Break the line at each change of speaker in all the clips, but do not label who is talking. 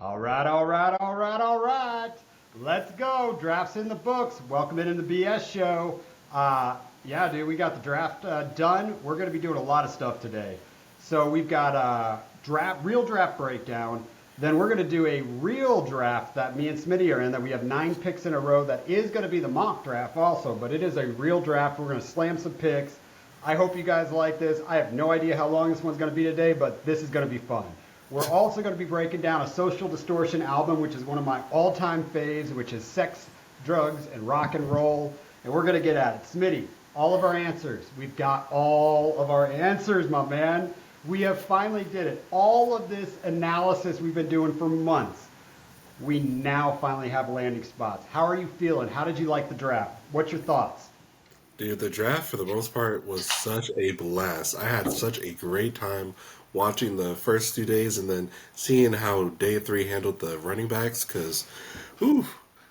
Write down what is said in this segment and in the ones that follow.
All right, all right, all right, all right. Let's go. Draft's in the books. Welcome into the BS show. Yeah, dude, we got the draft done. We're going to be doing a lot of stuff today. So we've got a real draft breakdown. Then we're going to do a real draft that me and Smitty are in, that we have 9 picks in a row. That is going to be the mock draft also, but it is a real draft. We're going to slam some picks. I hope you guys like this. I have no idea how long this one's going to be today, but this is going to be fun. We're also going to be breaking down a Social Distortion album, which is one of my all-time faves, which is Sex, Drugs, and Rock and Roll. And we're going to get at it. Smitty, all of our answers. We've got all of our answers, my man. We have finally did it. All of this analysis we've been doing for months. We now finally have landing spots. How are you feeling? How did you like the draft? What's your thoughts?
Dude, the draft for the most part was such a blast. I had such a great time watching the first 2 days and then seeing how day 3 handled the running backs because,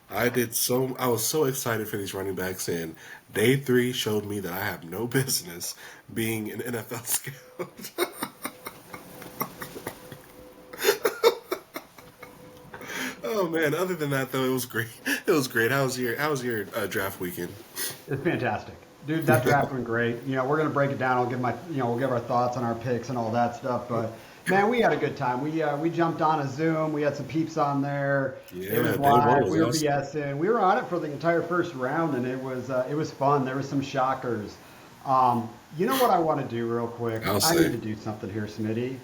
I was so excited for these running backs, and day 3 showed me that I have no business being an NFL scout. Oh man! Other than that, though, it was great. It was great. How was your draft weekend?
It's fantastic. Dude, that draft went great. We're going to break it down. I'll give we'll give our thoughts on our picks and all that stuff. But man, we had a good time. We jumped on a Zoom. We had some peeps on there.
Yeah,
It was
day
live.
one was
We were
awesome.
BSing. We were on it for the entire first round, and it was fun. There was some shockers. You know what I want to do real quick?
I'll
I need
say.
to do something here, Smitty.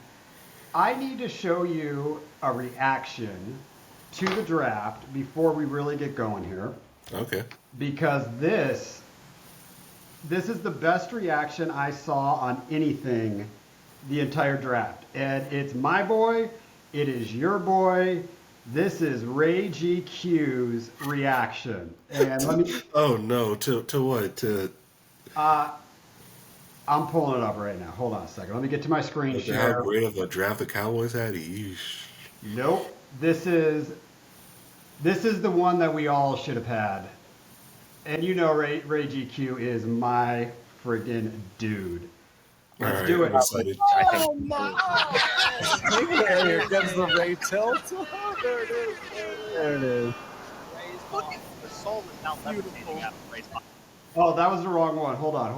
I need to show you a reaction to the draft before we really get going here,
Okay.
because this is the best reaction I saw on anything the entire draft. And it's my boy, it is your boy. This is Ray GQ's reaction. And let me
Oh no! To what? To
uh I'm pulling it up right now. Hold on a second. Let me get to my screen
how
share.
great of a draft the Cowboys had? Yeesh.
Nope. This is the one that we all should have had. And Ray GQ is my friggin' dude.
All
Let's
right,
do
I'm
it.
excited.
I think
Oh my! Here comes the Ray tilt. There it is. There it is.
Look at the soul is now levitating out of Ray's body.
Oh, that was the wrong one. Hold on.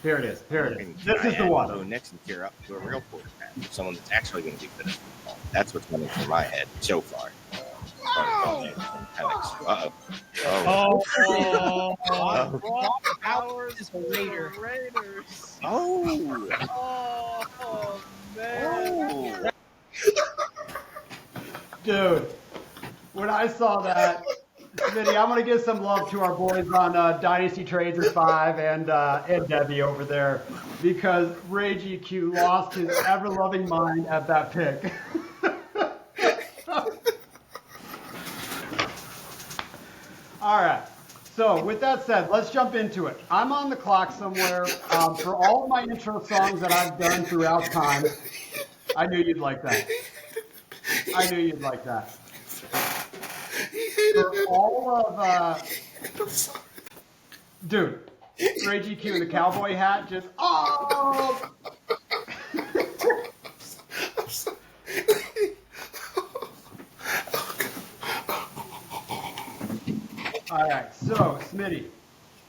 Here it is. This is the
Go
one.
next and gear up to a real quarterback, someone that's actually going to be good at football. That's what's running through my head so far. Uh-oh.
Brock Powers Raiders.
Oh.
Oh man!
Dude, when I saw that, Smitty, I'm going to give some love to our boys on Dynasty Trades in 5 and Debbie over there, because Ray GQ lost his ever-loving mind at that pick. All right. So with that said, let's jump into it. I'm on the clock somewhere. For all of my intro songs that I've done throughout time, I knew you'd like that. I knew you'd like that.
He hated
For
it.
all of,
I'm sorry.
dude, Ray GQ in the cowboy hat, just, oh!
I'm sorry.
All right, so Smitty,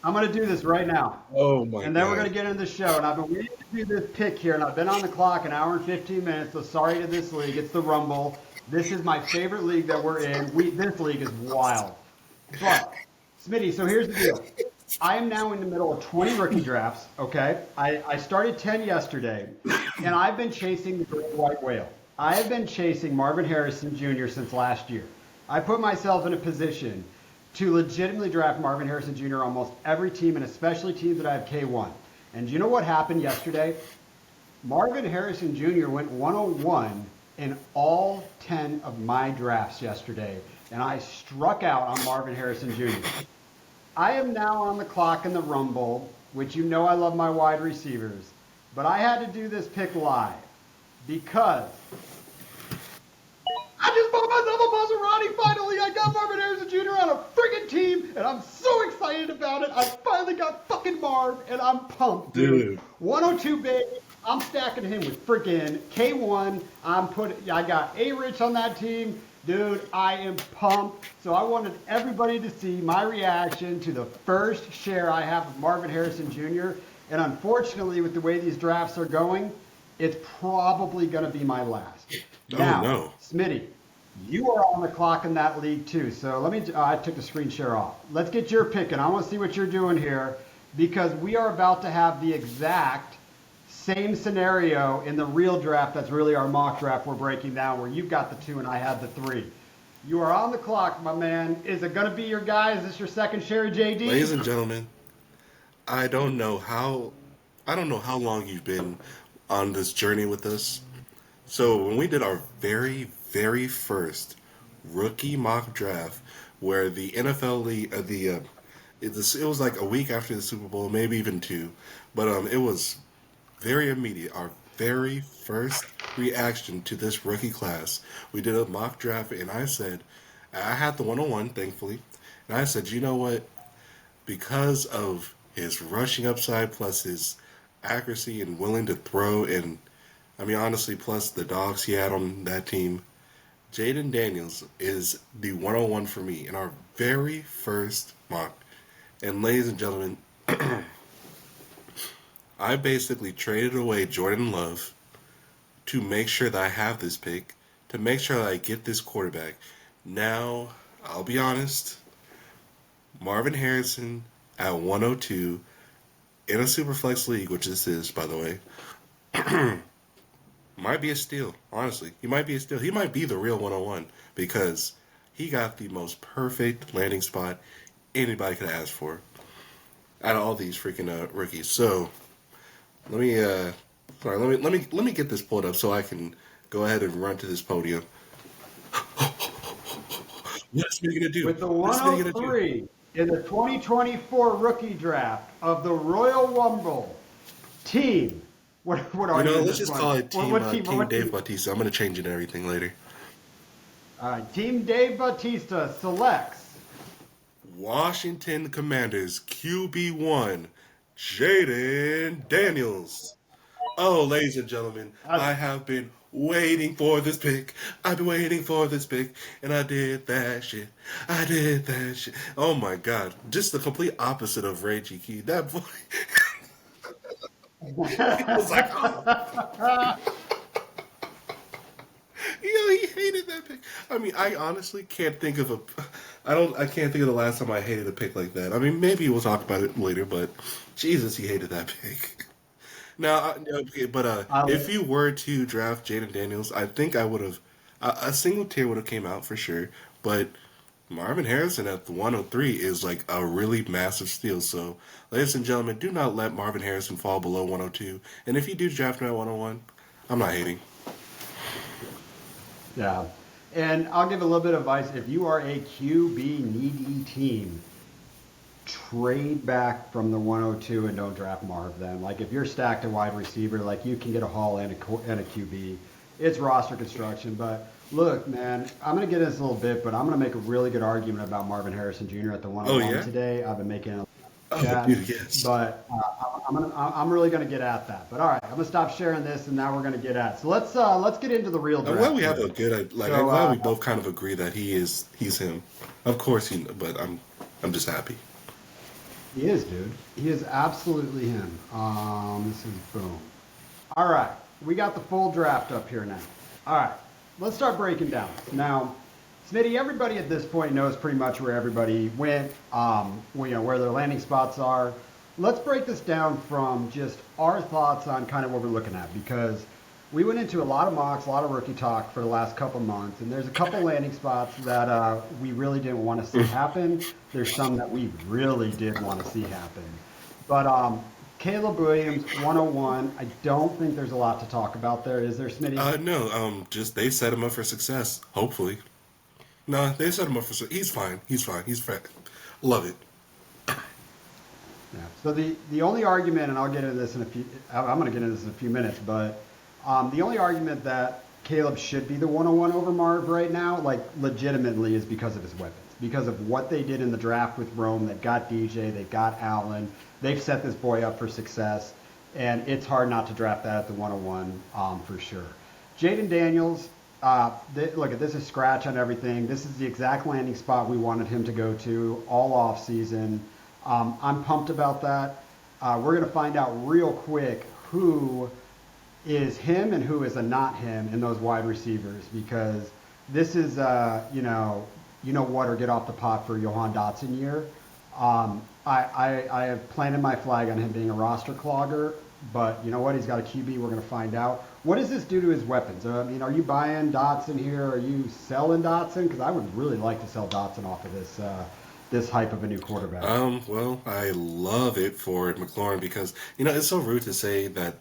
I'm going to do this right now.
Oh my
And then we're
god.
going to get into the show. And I've been waiting to do this pick here, and I've been on the clock an hour and 15 minutes, so sorry to this league. It's the Rumble. This is my favorite league that we're in. This league is wild. But, Smitty, so here's the deal. I am now in the middle of 20 rookie drafts, okay? I started 10 yesterday, and I've been chasing the great white whale. I have been chasing Marvin Harrison Jr. since last year. I put myself in a position to legitimately draft Marvin Harrison Jr. on almost every team, and especially teams that I have K1. And do you know what happened yesterday? Marvin Harrison Jr. went 101 in all 10 of my drafts yesterday, and I struck out on Marvin Harrison Jr. I am now on the clock in the Rumble, which you know I love my wide receivers, but I had to do this pick live because I just bought myself a Maserati finally. I got Marvin Harrison Jr. on a friggin' team, and I'm so excited about it. I finally got fucking Marv, and I'm pumped, dude.
Dude.
102, baby. I'm stacking him with freaking K1. I got A-Rich on that team. Dude, I am pumped. So I wanted everybody to see my reaction to the first share I have of Marvin Harrison Jr. And unfortunately, with the way these drafts are going, it's probably going to be my last.
Oh,
Now,
no.
Smitty, you are on the clock in that league too. So I took the screen share off. Let's get your pick, and I want to see what you're doing here because we are about to have the exact same scenario in the real draft. That's really our mock draft we're breaking down where you've got the 2 and I had the 3. You are on the clock, my man. Is it going to be your guy? Is this your second share, JD?
Ladies and gentlemen, I don't know how long you've been on this journey with us. So when we did our very, very first rookie mock draft, where the NFL league, it was like a week after the Super Bowl, maybe even 2, but it was very immediate. Our very first reaction to this rookie class, we did a mock draft, and I said, I had the 101, thankfully, and I said, you know what? Because of his rushing upside plus his accuracy and willing to throw, and I mean honestly, plus the dogs he had on that team, Jaden Daniels is the 101 for me in our very first mock. And ladies and gentlemen, I basically traded away Jordan Love to make sure that I have this pick, to make sure that I get this quarterback. Now, I'll be honest, Marvin Harrison at 102 in a Superflex league, which this is, by the way, might be a steal, honestly. He might be a steal. He might be the real 101 because he got the most perfect landing spot anybody could ask for out of all these freaking rookies. So, let me get this pulled up so I can go ahead and run to this podium. What's he gonna do?
With the 103 in the 2024 rookie draft of the Royal Rumble team. What are you?
Let's just call it Team
What
Dave Bautista. I'm gonna change it and everything later.
All right, Team Dave Bautista selects
Washington Commanders QB1 Jaden Daniels. Oh, ladies and gentlemen, I have been waiting for this pick. I've been waiting for this pick, and I did that shit. Oh my God, just the complete opposite of Reggie Key. That boy, he was like, oh. He hated that pick. I mean, I honestly can't think of I can't think of the last time I hated a pick like that. I mean, maybe we'll talk about it later, but Jesus, he hated that pick. Now, okay, but if you were to draft Jaden Daniels, I think I would have a single tier would have came out for sure. But Marvin Harrison at the 103 is like a really massive steal. So, ladies and gentlemen, do not let Marvin Harrison fall below 102. And if you do draft him at 101, I'm not hating.
Yeah. And I'll give a little bit of advice. If you are a QB needy team, trade back from the 102 and don't draft Marv then. Like if you're stacked a wide receiver, like you can get a haul and a QB. It's roster construction. But look, man, I'm going to get into this a little bit, but I'm going to make a really good argument about Marvin Harrison Jr. at the 101 today. I've been making it.
Dude, yes.
But I'm really going to get at that. But all right, I'm going to stop sharing this, and now we're going to get at it. So let's get into the real draft.
I'm glad we have a good I'm glad we both kind of agree that he's him. Of course, but I'm just happy.
He is, dude. He is absolutely him. This is boom. All right, we got the full draft up here now. All right, let's start breaking down now. Smitty, everybody at this point knows pretty much where everybody went, where their landing spots are. Let's break this down from just our thoughts on kind of what we're looking at, because we went into a lot of mocks, a lot of rookie talk for the last couple months, and there's a couple landing spots that we really didn't want to see happen. There's some that we really did want to see happen. But Caleb Williams, 101, I don't think there's a lot to talk about there. Is there, Smitty?
No, just they set him up for success, hopefully. No, they set him up for. He's fine. He's fine. Love it.
Yeah. So the only argument, and I'll get into this in a few. I'm going to get into this in a few minutes, but the only argument that Caleb should be the 101 over Marv right now, like legitimately, is because of his weapons, because of what they did in the draft with Rome. They've got DJ, they've got Allen, they've set this boy up for success. and it's hard not to draft that at the 101 for sure. Jaden Daniels, look, this is scratch on everything. This is the exact landing spot we wanted him to go to all off season. I'm pumped about that. We're going to find out real quick who is him and who is a not him in those wide receivers, because this is, what, or get off the pot for Johan Dotson year. I have planted my flag on him being a roster clogger, but you know what? He's got a QB. We're going to find out. What does this do to his weapons? I mean, are you buying Dotson here? Are you selling Dotson? Because I would really like to sell Dotson off of this hype of a new quarterback.
Well, I love it for McLaurin because, it's so rude to say that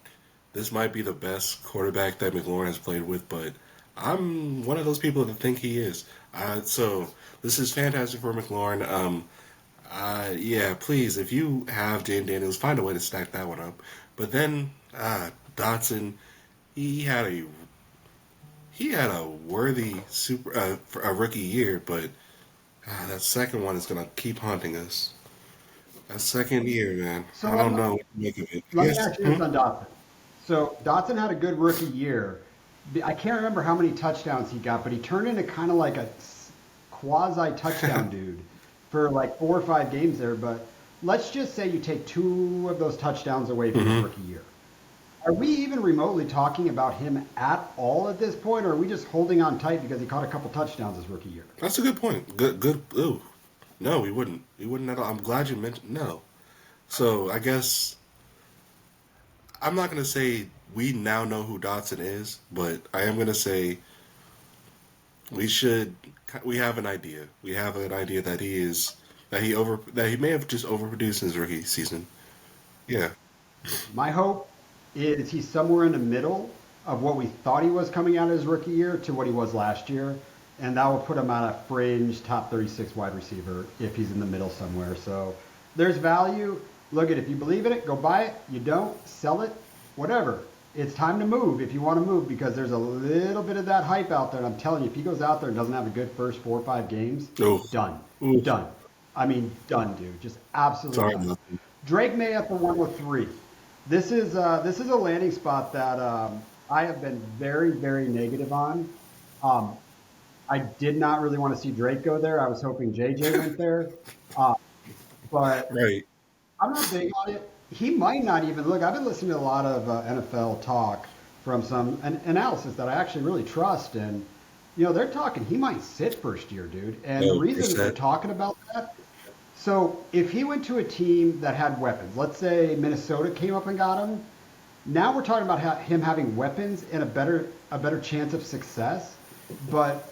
this might be the best quarterback that McLaurin has played with, but I'm one of those people that think he is. So this is fantastic for McLaurin. Yeah, please, if you have Jaden Daniels, find a way to stack that one up. But then Dotson, he had a worthy a rookie year, but that second one is gonna keep haunting us. That second year, man.
So
I don't know what to make of it.
Let
Yes.
me ask you this on Dotson. So Dotson had a good rookie year. I can't remember how many touchdowns he got, but he turned into kind of like a quasi touchdown dude for like 4 or 5 games there. But let's just say you take 2 of those touchdowns away from his rookie year. Are we even remotely talking about him at all at this point, or are we just holding on tight because he caught a couple touchdowns his rookie year?
That's a good point. Good. Ooh. No, we wouldn't. We wouldn't at all. I'm glad you mentioned no. So I guess I'm not going to say we now know who Dotson is, but I am going to say we have an idea. We have an idea that he may have just overproduced his rookie season. Yeah.
My hope is he's somewhere in the middle of what we thought he was coming out of his rookie year to what he was last year, and that will put him at a fringe top 36 wide receiver if he's in the middle somewhere. So there's value. Look at, if you believe in it, go buy it. You don't, sell it, whatever. It's time to move if you want to move, because there's a little bit of that hype out there. And I'm telling you, if he goes out there and doesn't have a good first 4 or 5 games, done.
Oof.
Done. I mean, done, dude. Just absolutely done.
Nothing.
Drake May at the 103. This is a landing spot that I have been very, very negative on. I did not really want to see Drake go there. I was hoping JJ went there. But
Right.
I'm not big on it. He might not even look. I've been listening to a lot of NFL talk from some analysis that I actually really trust, and they're talking he might sit first year, dude. And the reason that they're talking about that, so if he went to a team that had weapons, let's say Minnesota came up and got him, now we're talking about him having weapons and a better chance of success. But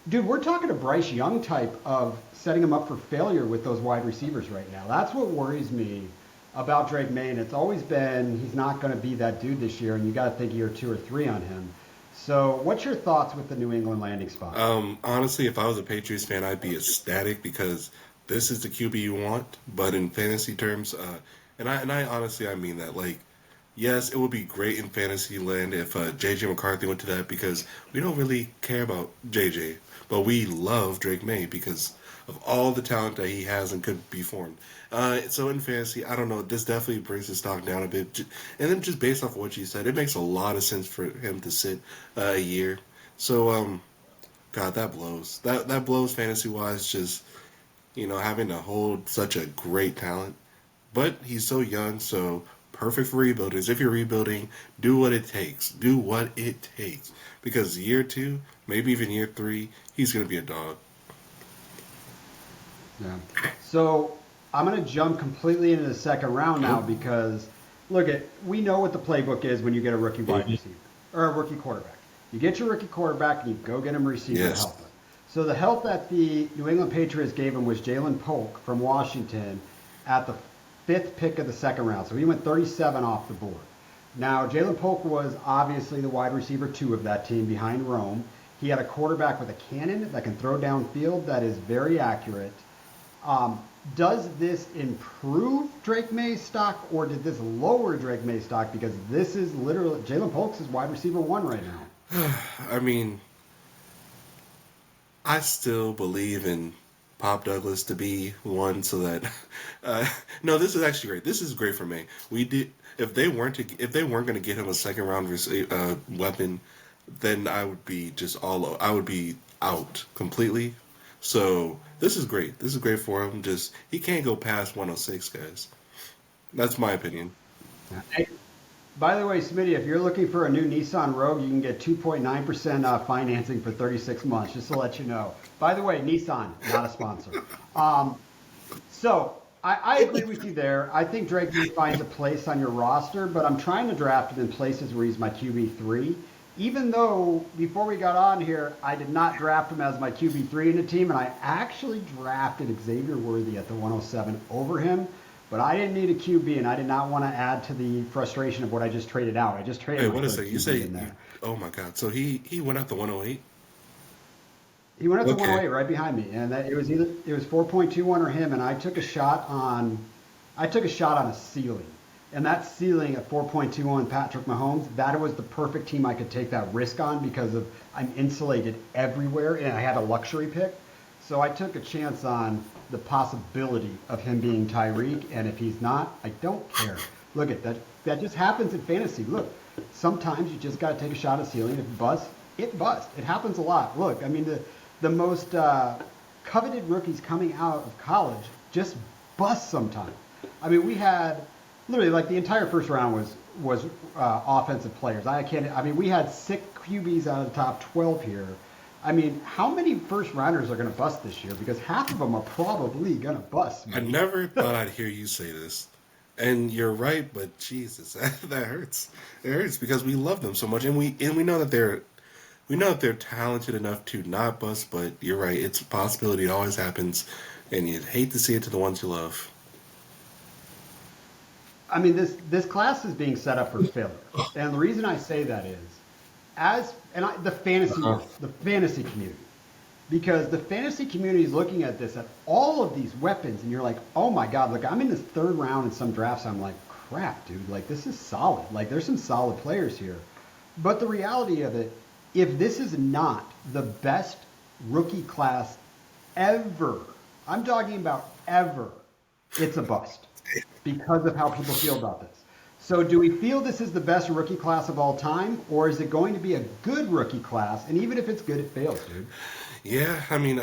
dude, we're talking a Bryce Young type of setting him up for failure with those wide receivers right now. That's what worries me about Drake May, and it's always been he's not going to be that dude this year, and you got to think year 2 or 3 on him. So what's your thoughts with the New England landing spot?
Honestly, if I was a Patriots fan, I'd be ecstatic because this is the QB you want. But in fantasy terms, and I honestly, I mean that. Like, yes, it would be great in fantasy land if J.J. McCarthy went to that, because we don't really care about J.J., but we love Drake May because of all the talent that he has and could be formed. So in fantasy, I don't know, this definitely brings his stock down a bit. And then just based off of what you said, it makes a lot of sense for him to sit a year. So, God, that blows. That blows fantasy-wise, just, having to hold such a great talent. But he's so young, so perfect for rebuilders. If you're rebuilding, do what it takes. Do what it takes. Because year 2, maybe even year 3, he's going to be a dog.
Yeah. So I'm going to jump completely into the second round now because, we know what the playbook is when you get a rookie wide receiver or a rookie quarterback. You get your rookie quarterback and you go get him a receiver to help him. So the help that the New England Patriots gave him was Jalen Polk from Washington at the 5th pick of the second round. So he went 37 off the board. Now, Jalen Polk was obviously the wide receiver 2 of that team behind Rome. He had a quarterback with a cannon that can throw downfield that is very accurate. Does this improve Drake May's stock, or did this lower Drake May's stock? Because this is literally Jalen Polk's is wide receiver 1 right now.
I mean, I still believe in Pop Douglas to be one, so that no, this is actually great. This is great for me. We did, if they weren't going to get him a second round weapon, then I would be out completely. So this is great. This is great for him. Just he can't go past 106, guys. That's my opinion.
Hey, by the way, Smitty, if you're looking for a new Nissan Rogue, you can get 2.9% financing for 36 months, just to let you know. By the way, Nissan, not a sponsor. Um, so I agree with you there. I think Drake May finds a place on your roster, but I'm trying to draft him in places where he's my QB3. Even though before we got on here, I did not draft him as my QB3 in the team, and I actually drafted Xavier Worthy at the 107 over him. But I didn't need a QB, and I did not want to add to the frustration of what I just traded out. I just traded
Hey,
my
what is
third
it? You
QB
say?
in there.
Oh my God! So he went out the 108.
He went up to
Okay.
108 right behind me, and it was 4.21 or him, and I took a shot on a ceiling, and that ceiling at 4.21 Patrick Mahomes, that was the perfect team I could take that risk on because of I'm insulated everywhere, and I had a luxury pick, so I took a chance on the possibility of him being Tyreek, and if he's not, I don't care. Look at that. That just happens in fantasy. Look, sometimes you just got to take a shot at ceiling. If it busts, it busts. It happens a lot. Look, I mean the most coveted rookies coming out of college just bust sometimes. I mean, we had literally like the entire first round was offensive players. I mean, we had 6 QBs out of the top 12 here. I mean, how many first rounders are going to bust this year? Because half of them are probably going to bust.
I never thought I'd hear you say this, and you're right. But Jesus, that hurts. It hurts because we love them so much, and we know that they're talented enough to not bust. But you're right. It's a possibility. It always happens, and you'd hate to see it to the ones you love.
I mean, this class is being set up for failure, and the reason I say that is, the fantasy community, because the fantasy community is looking at this at all of these weapons, and you're like, oh my god, look, I'm in this third round in some drafts. I'm like, crap, dude, like this is solid. Like there's some solid players here, but the reality of it, if this is not the best rookie class ever, I'm talking about ever, it's a bust because of how people feel about this. So do we feel this is the best rookie class of all time, or is it going to be a good rookie class? And even if it's good, it fails, dude.
Yeah, I mean,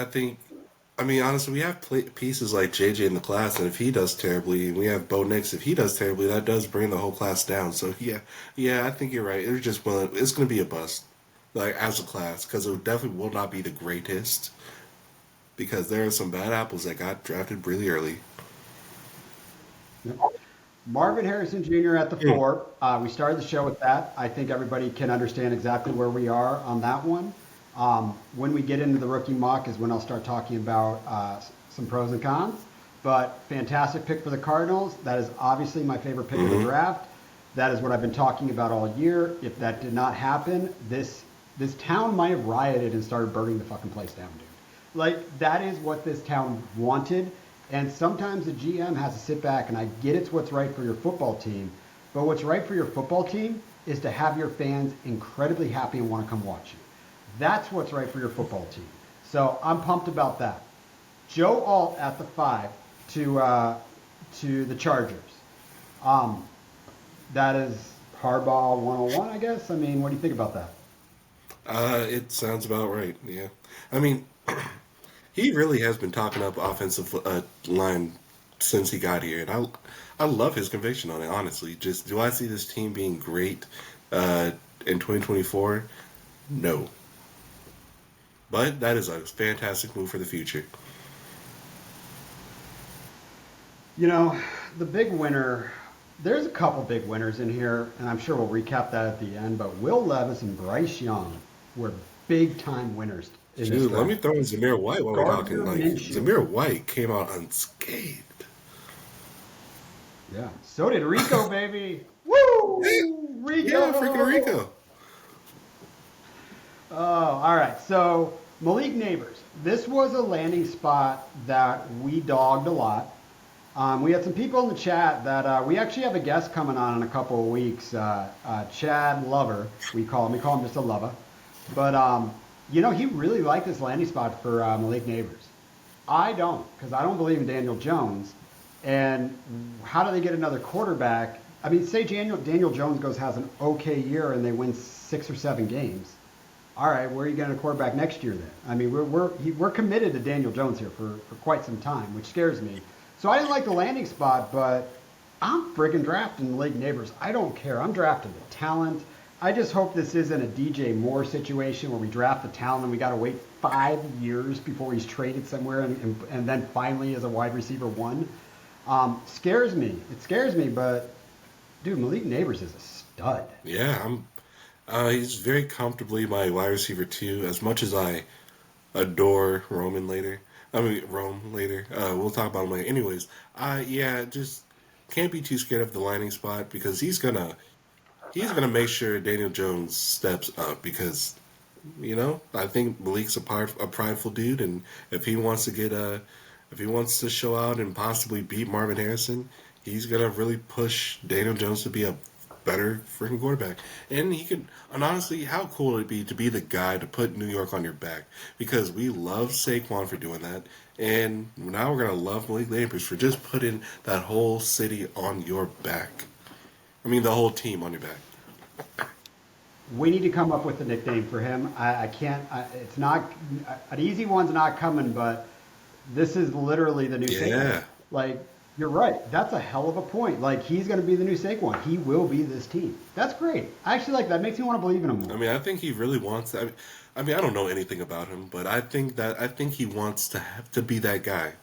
honestly, we have pieces like JJ in the class, and if he does terribly, and we have Bo Nix, if he does terribly, that does bring the whole class down. So yeah, I think you're right. It's going to be a bust, like as a class, because it definitely will not be the greatest, because there are some bad apples that got drafted really early.
Marvin Harrison Jr. at the 4. We started the show with that. I think everybody can understand exactly where we are on that one. When we get into the rookie mock is when I'll start talking about some pros and cons. But fantastic pick for the Cardinals. That is obviously my favorite pick of the draft. That is what I've been talking about all year. If that did not happen, this town might have rioted and started burning the fucking place down, dude. Like, that is what this town wanted. And sometimes the GM has to sit back, and I get it's what's right for your football team, but what's right for your football team is to have your fans incredibly happy and want to come watch you. That's what's right for your football team. So I'm pumped about that. Joe Alt at the 5 to the Chargers. That is Harbaugh 101, I guess. I mean, what do you think about that?
It sounds about right. Yeah, I mean, he really has been talking up offensive line since he got here, and I love his conviction on it. Honestly, just do I see this team being great in 2024? No, but that is a fantastic move for the future.
You know, the big winner, there's a couple big winners in here, and I'm sure we'll recap that at the end, but Will Levis and Bryce Young were big-time winners in this
Dude, let me
draft.
throw in Zamir White while we're talking.
Gardner
Like,
Minshew.
Zamir White came out unscathed.
Yeah, so did Rico, baby. Woo! Rico!
Yeah, freaking Rico.
Oh, all right. So Malik Neighbors. This was a landing spot that we dogged a lot. We had some people in the chat that we actually have a guest coming on in a couple of weeks. Chad Lover, we call him. We call him just a lover. But you know, he really liked this landing spot for Malik Neighbors. I don't, because I don't believe in Daniel Jones. And how do they get another quarterback? I mean, say Daniel Jones has an okay year and they win 6 or 7 games. All right, where are you getting a quarterback next year then? I mean, we're committed to Daniel Jones here for quite some time, which scares me. So I didn't like the landing spot, but I'm friggin' drafting Malik Neighbors. I don't care. I'm drafting the talent. I just hope this isn't a DJ Moore situation where we draft the talent and we got to wait 5 years before he's traded somewhere and then finally as a wide receiver one. Scares me. It scares me, but dude, Malik Neighbors is a stud.
Yeah, he's very comfortably my wide receiver too. As much as I adore Rome later. We'll talk about him later. Anyways, just can't be too scared of the landing spot because he's gonna make sure Daniel Jones steps up because I think Malik's a prideful dude, and if he wants to show out and possibly beat Marvin Harrison, he's gonna really push Daniel Jones to be a better freaking quarterback. And honestly, how cool would it be to be the guy to put New York on your back? Because we love Saquon for doing that, and now we're gonna love Malik Neighbors for just putting that whole city on your back. I mean, the whole team on your back.
We need to come up with a nickname for him. I can't. It's not an easy one's not coming, but this is literally the new Saquon. Like, you're right. That's a hell of a point. Like, he's going to be the new Saquon. He will be this team. That's great. I actually like that. Makes me want to believe in him more.
I mean, I think he really wants that. I mean, I don't know anything about him, but I think he wants to be that guy.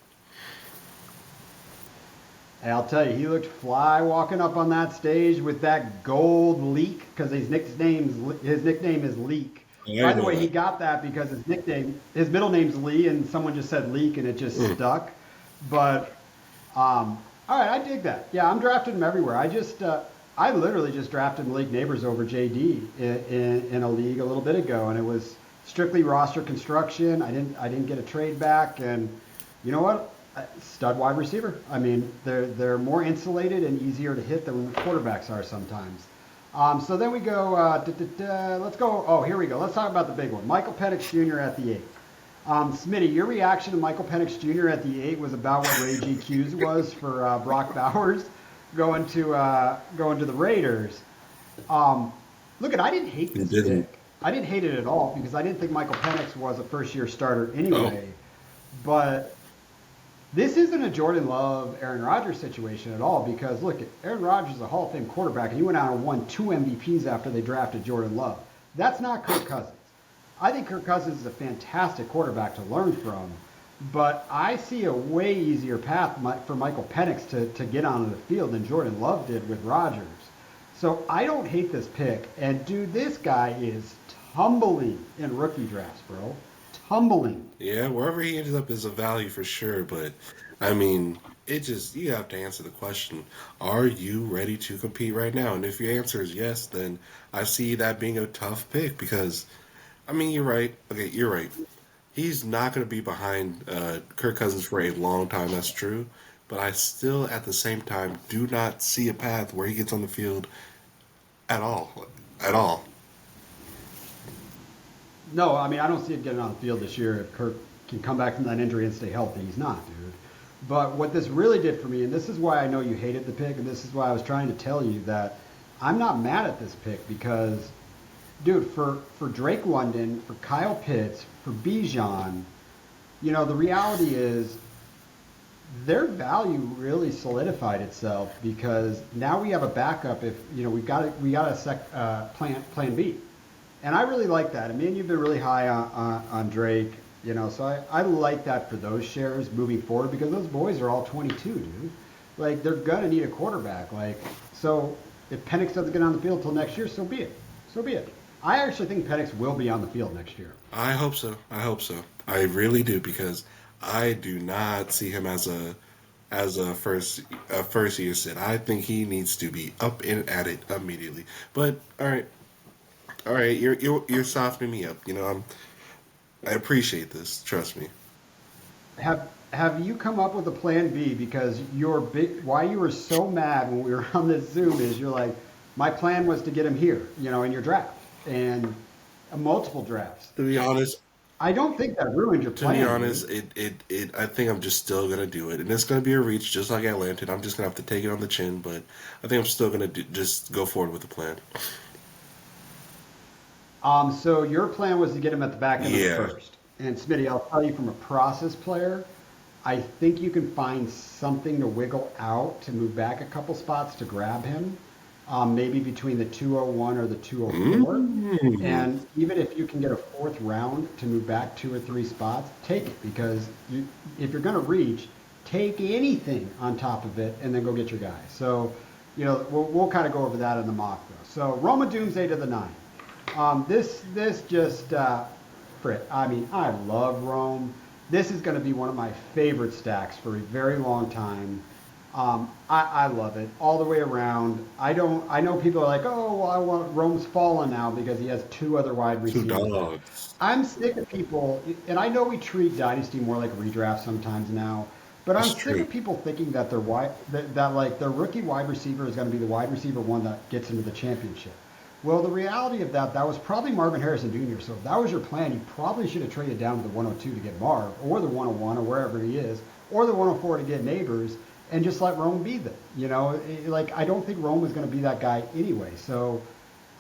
And I'll tell you, he looked fly walking up on that stage with that gold leak because his nickname is Leak. By the way, he got that because his middle name's Lee, and someone just said Leak, and it just stuck. But all right, I dig that. Yeah, I'm drafting him everywhere. I literally just drafted Malik Neighbors over JD in a league a little bit ago, and it was strictly roster construction. I didn't get a trade back, and you know what? Stud wide receiver. I mean, they're more insulated and easier to hit than quarterbacks are sometimes. So then we go. Let's go. Oh, here we go. Let's talk about the big one. Michael Penix Jr. at the 8. Smitty, your reaction to Michael Penix Jr. at the 8 was about what Ray G. Q's was for Brock Bowers going to the Raiders. Look, I didn't hate this pick. I didn't hate it at all because I didn't think Michael Penix was a first-year starter anyway. But this isn't a Jordan Love, Aaron Rodgers situation at all because, look, Aaron Rodgers is a Hall of Fame quarterback, and he went out and won 2 MVPs after they drafted Jordan Love. That's not Kirk Cousins. I think Kirk Cousins is a fantastic quarterback to learn from, but I see a way easier path for Michael Penix to get onto the field than Jordan Love did with Rodgers. So I don't hate this pick. And, dude, this guy is tumbling in rookie drafts, bro. Tumbling.
Yeah, wherever he ends up is a value for sure, but I mean, you have to answer the question, are you ready to compete right now? And if your answer is yes, then I see that being a tough pick because, I mean, you're right. Okay, you're right. He's not going to be behind Kirk Cousins for a long time, that's true, but I still, at the same time, do not see a path where he gets on the field at all. At all.
No, I mean, I don't see it getting on the field this year if Kirk can come back from that injury and stay healthy. He's not, dude. But what this really did for me, and this is why I know you hated the pick, and this is why I was trying to tell you that I'm not mad at this pick because, dude, for Drake London, for Kyle Pitts, for Bijan, the reality is their value really solidified itself because now we have a backup if, we got a plan B. And I really like that. I mean, you've been really high on Drake, so I like that for those shares moving forward because those boys are all 22, dude. Like, they're going to need a quarterback. So if Penix doesn't get on the field until next year, so be it. So be it. I actually think Penix will be on the field next year.
I hope so. I really do because I do not see him as a first year sit. I think he needs to be up and at it immediately. But all right, you're softening me up. I appreciate this. Trust me.
Have you come up with a plan B? Because why you were so mad when we were on this Zoom is you're like, my plan was to get him here, in your draft and multiple drafts.
To be honest,
I don't think that ruined your
To be
plan,
honest,
dude.
I think I'm just still gonna do it, and it's gonna be a reach, just like Atlanta. I'm just gonna have to take it on the chin, but I think I'm still gonna just go forward with the plan.
So your plan was to get him at the back end of the
Yeah.
first. And Smitty, I'll tell you from a process player, I think you can find something to wiggle out to move back a couple spots to grab him, maybe between the 201 or the 204.
Mm.
And even if you can get a fourth round to move back 2 or 3 spots, take it because if you're going to reach, take anything on top of it and then go get your guy. So, we'll kind of go over that in the mock though. So Roma Doomsday to the 9. This just Frit. I mean, I love Rome. This is going to be one of my favorite stacks for a very long time. I love it all the way around. I don't. I know people are like, oh, well, I want Rome's fallen now because he has 2 other wide
Two
receivers there.
dogs.
I'm sick of people, and I know we treat Dynasty more like redraft sometimes now, but I'm
That's
sick
true.
of people thinking that like their rookie wide receiver is going to be the wide receiver one that gets into the championship. Well, the reality of that was probably Marvin Harrison Jr. So if that was your plan, you probably should have traded down to the 102 to get Marv, or the 101, or wherever he is, or the 104 to get Neighbors, and just let Rome be them. Like I don't think Rome was going to be that guy anyway. So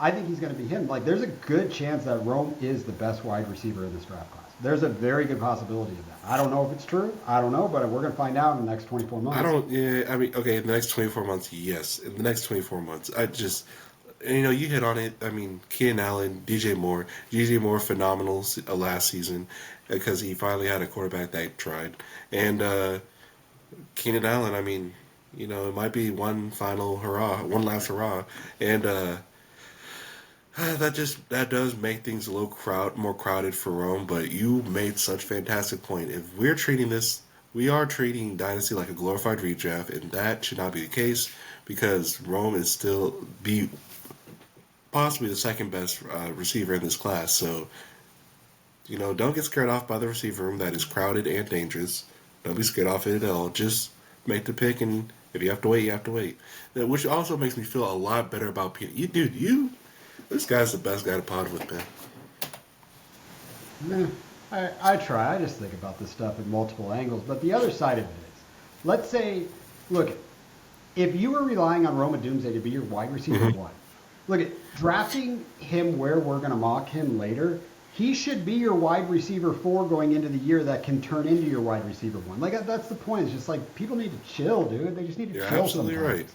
I think he's going to be him. Like there's a good chance that Rome is the best wide receiver in this draft class. There's a very good possibility of that. I don't know if it's true. I don't know, but we're going to find out in the next 24
I
months.
don't. Yeah. I mean, okay. In the next 24 months, yes. In the next 24 months, I just. And, you hit on it. I mean, Keenan Allen, DJ Moore, phenomenal last season because he finally had a quarterback that tried. And Keenan Allen, I mean, it might be one final hurrah, one last hurrah, and that does make things a little more crowded for Rome. But you made such fantastic point. If we're treating this, we are treating Dynasty like a glorified redraft, and that should not be the case because Rome is still be possibly the second best receiver in this class. So, don't get scared off by the receiver room that is crowded and dangerous. Don't be scared off it at all. Just make the pick, and if you have to wait, you have to wait. Which also makes me feel a lot better about Peter. This guy's the best guy to pod with, man.
Meh. I try. I just think about this stuff in multiple angles. But the other side of it is, let's say, look, if you were relying on Roma Doomsday to be your wide receiver
Mm-hmm.
one, look at drafting him where we're going to mock him later. He should be your wide receiver 4 going into the year that can turn into your wide receiver 1. Like that's the point. It's just like people need to chill, dude. They just need to
You're
chill
absolutely
sometimes.
right.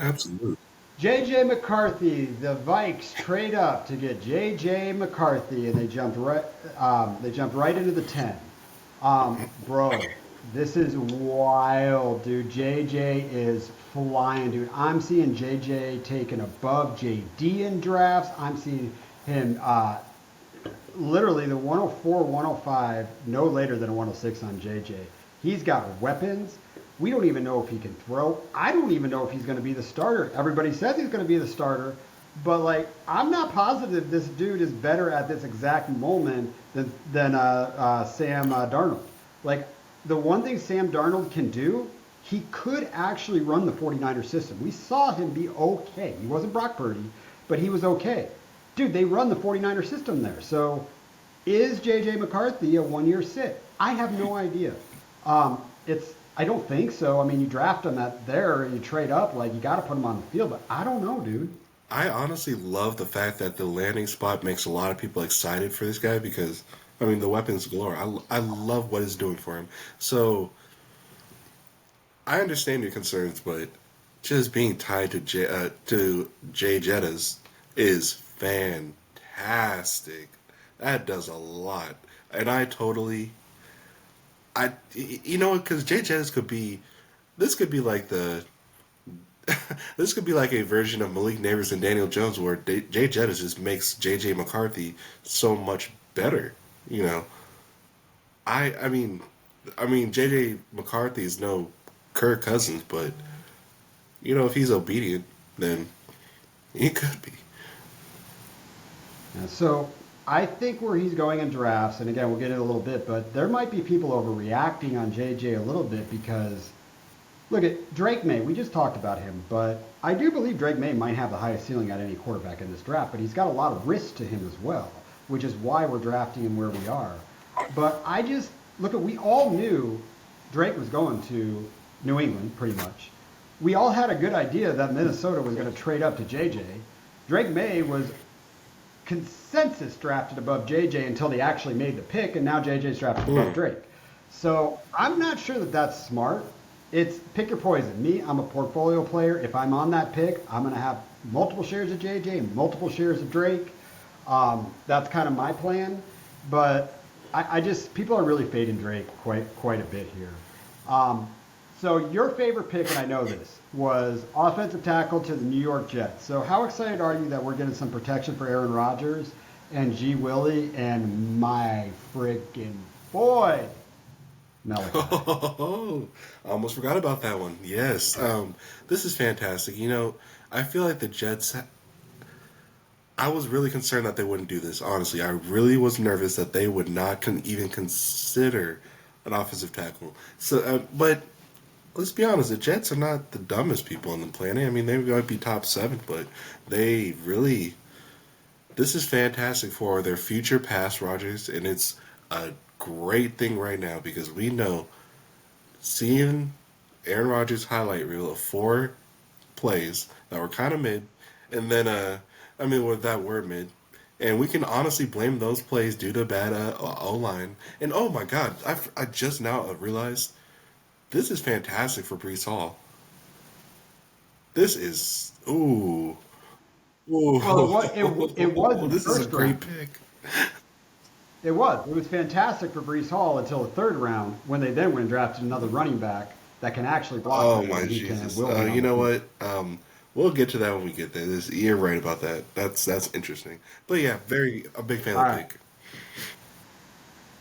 Absolutely.
J.J. McCarthy, the Vikes trade up to get J.J. McCarthy, and they jumped right. They jumped right into the 10. Bro, this is wild, dude. J.J. is flying, dude. I'm seeing J.J. taken above J.D. in drafts. I'm seeing him literally the 104, 105, no later than a 106 on J.J. He's got weapons. We don't even know if he can throw. I don't even know if he's going to be the starter. Everybody says he's going to be the starter, but like I'm not positive this dude is better at this exact moment than Sam Darnold. Like the one thing Sam Darnold can do, he could actually run the 49er system. We saw him be okay. He wasn't Brock Purdy, but he was okay. Dude, they run the 49er system there. So is J.J. McCarthy a one-year sit? I have no idea. I don't think so. I mean, you draft him at there, you trade up, like you got to put him on the field. But I don't know, dude.
I honestly love the fact that the landing spot makes a lot of people excited for this guy because, I mean, the weapons galore. I love what it's doing for him. So I understand your concerns, but just being tied to Jay Jettas is fantastic. That does a lot, and because Jay Jettas could be, this could be like the. This could be like a version of Malik Neighbors and Daniel Jones, where Jay Jettas just makes J.J. McCarthy so much better. You know, I mean, J.J. McCarthy is no Kirk Cousins, but if he's obedient, then he could be.
Yeah, so I think where he's going in drafts, and again, we'll get in a little bit, but there might be people overreacting on JJ a little bit because, look at Drake May. We just talked about him, but I do believe Drake May might have the highest ceiling at any quarterback in this draft, but he's got a lot of risk to him as well. which is why we're drafting him where we are. But I just look at we all knew Drake was going to New England pretty much. We all had a good idea that Minnesota was going to trade up to JJ. Drake May was consensus drafted above JJ until they actually made the pick, and now JJ's drafted above Drake. So I'm not sure that that's smart. It's pick your poison. Me, I'm a portfolio player. If I'm on that pick, I'm going to have multiple shares of JJ and multiple shares of Drake. That's kind of my plan. But I just people are really fading Drake quite a bit here. So your favorite pick, and I know this, was offensive tackle to the New York Jets. So how excited are you that we're getting some protection for Aaron Rodgers and G. Willie and my freaking boy, Malachi?
Oh, I almost forgot about that one. Yes. This is fantastic. I feel like the Jets. I was really concerned that they wouldn't do this. Honestly, I really was nervous that they would not even consider an offensive tackle. So, but let's be honest, the Jets are not the dumbest people on the planet. I mean, they might be top 7, but they really. This is fantastic for their future pass Rodgers, and it's a great thing right now because we know seeing Aaron Rodgers' highlight reel of 4 plays that were kind of mid, and then with that word mid, and we can honestly blame those plays due to bad O-line. And oh my God, I just now realized this is fantastic for Breece Hall. This is ooh.
Well, it was
This is a great pick.
It was fantastic for Breece Hall until the 3rd round when they then went and drafted another running back that can actually block.
Oh my Jesus! You know what? We'll get to that when we get there. You're right about that. That's interesting. But yeah, a big fan of the pick.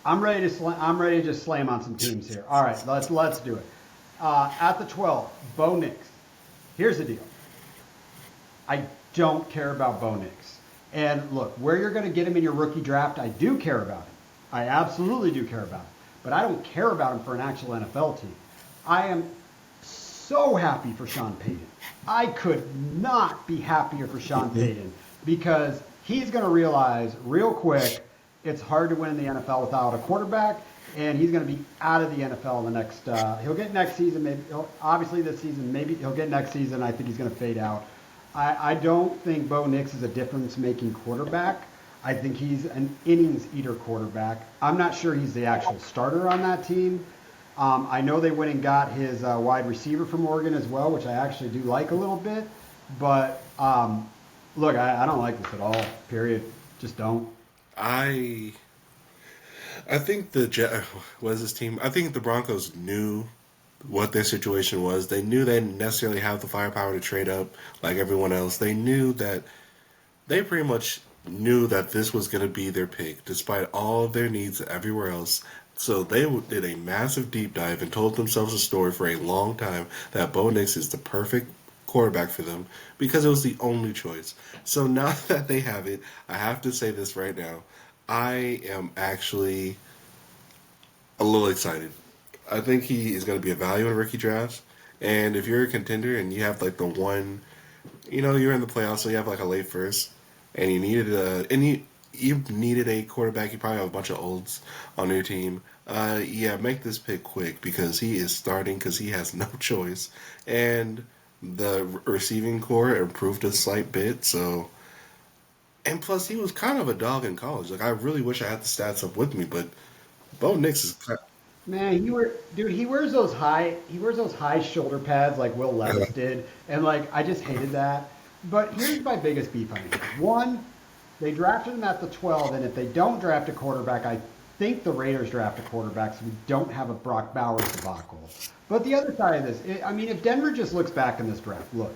I'm ready to just slam on some teams here. All right, let's do it. At the 12, Bo Nix. Here's the deal. I don't care about Bo Nix. And look, where you're going to get him in your rookie draft, I do care about him. I absolutely do care about him. But I don't care about him for an actual NFL team. I am so happy for Sean Payton. I could not be happier for Sean Payton because he's going to realize real quick it's hard to win in the NFL without a quarterback, and he's going to be out of the NFL in the next. He'll get next season, maybe. Obviously, this season, maybe he'll get next season. I think he's going to fade out. I don't think Bo Nix is a difference-making quarterback. I think he's an innings-eater quarterback. I'm not sure he's the actual starter on that team. I know they went and got his wide receiver from Oregon as well, which I actually do like a little bit. But, look, I don't like this at all, period. Just don't.
I think what is this team? I think the Broncos knew what their situation was. They knew they didn't necessarily have the firepower to trade up like everyone else. They knew that they pretty much knew that this was going to be their pick, despite all of their needs everywhere else. So they did a massive deep dive and told themselves a story for a long time that Bo Nix is the perfect quarterback for them because it was the only choice. So now that they have it, I have to say this right now. I am actually a little excited. I think he is going to be a value in rookie drafts. And if you're a contender and you have like the one, you're in the playoffs, so you have like a late first, and you needed a quarterback. You probably have a bunch of olds on your team. Make this pick quick because he is starting because he has no choice. And the receiving core improved a slight bit, so. And plus, he was kind of a dog in college. Like, I really wish I had the stats up with me, but Bo Nix is.
Man, he wears those high shoulder pads like Will Levis did, and like I just hated that. But here's my biggest beef on it. One, they drafted him at the 12, and if they don't draft a quarterback, I think the Raiders draft a quarterback, so we don't have a Brock Bowers debacle. But the other side of this, if Denver just looks back in this draft, look,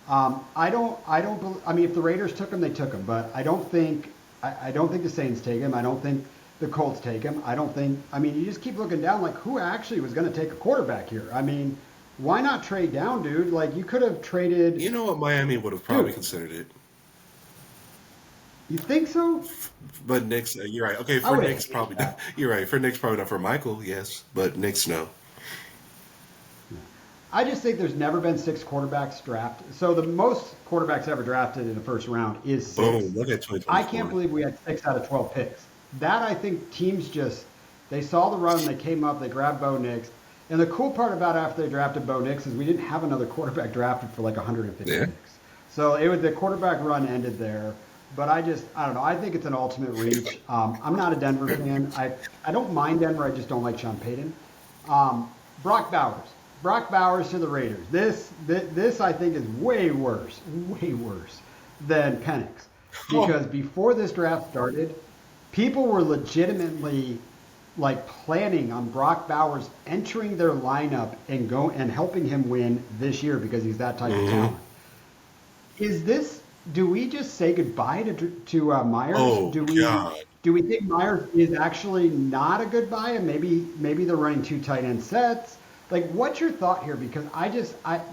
if the Raiders took him, they took him, but I don't think the Saints take him. I don't think the Colts take him. You just keep looking down, like who actually was going to take a quarterback here? Why not trade down, dude? Like you could have traded.
You know what? Miami would have probably considered it.
You think so?
But Knicks, you're right. Okay, for Knicks, probably not. You're right. For Knicks, probably not. For Michael, yes. But Knicks, no.
I just think there's never been 6 quarterbacks drafted. So the most quarterbacks ever drafted in the first round is 6.
Boom! Look at
I
2024.
can't believe we had 6 out of 12 picks. That I think teams just they saw the run, they came up, they grabbed Bo Nix. And the cool part about after they drafted Bo Nix is we didn't have another quarterback drafted for like 150
Yeah.
picks. So it was the quarterback run ended there. But I don't know. I think it's an ultimate reach. I'm not a Denver fan. I don't mind Denver. I just don't like Sean Payton. Brock Bowers. Brock Bowers to the Raiders. This I think is way worse than Penix. Because before this draft started, people were legitimately like planning on Brock Bowers entering their lineup and helping him win this year because he's that type of talent. Do we just say goodbye to Myers?
Oh, God.
Do we think Myers is actually not a good buy, and maybe they're running 2 tight end sets? Like, what's your thought here? Because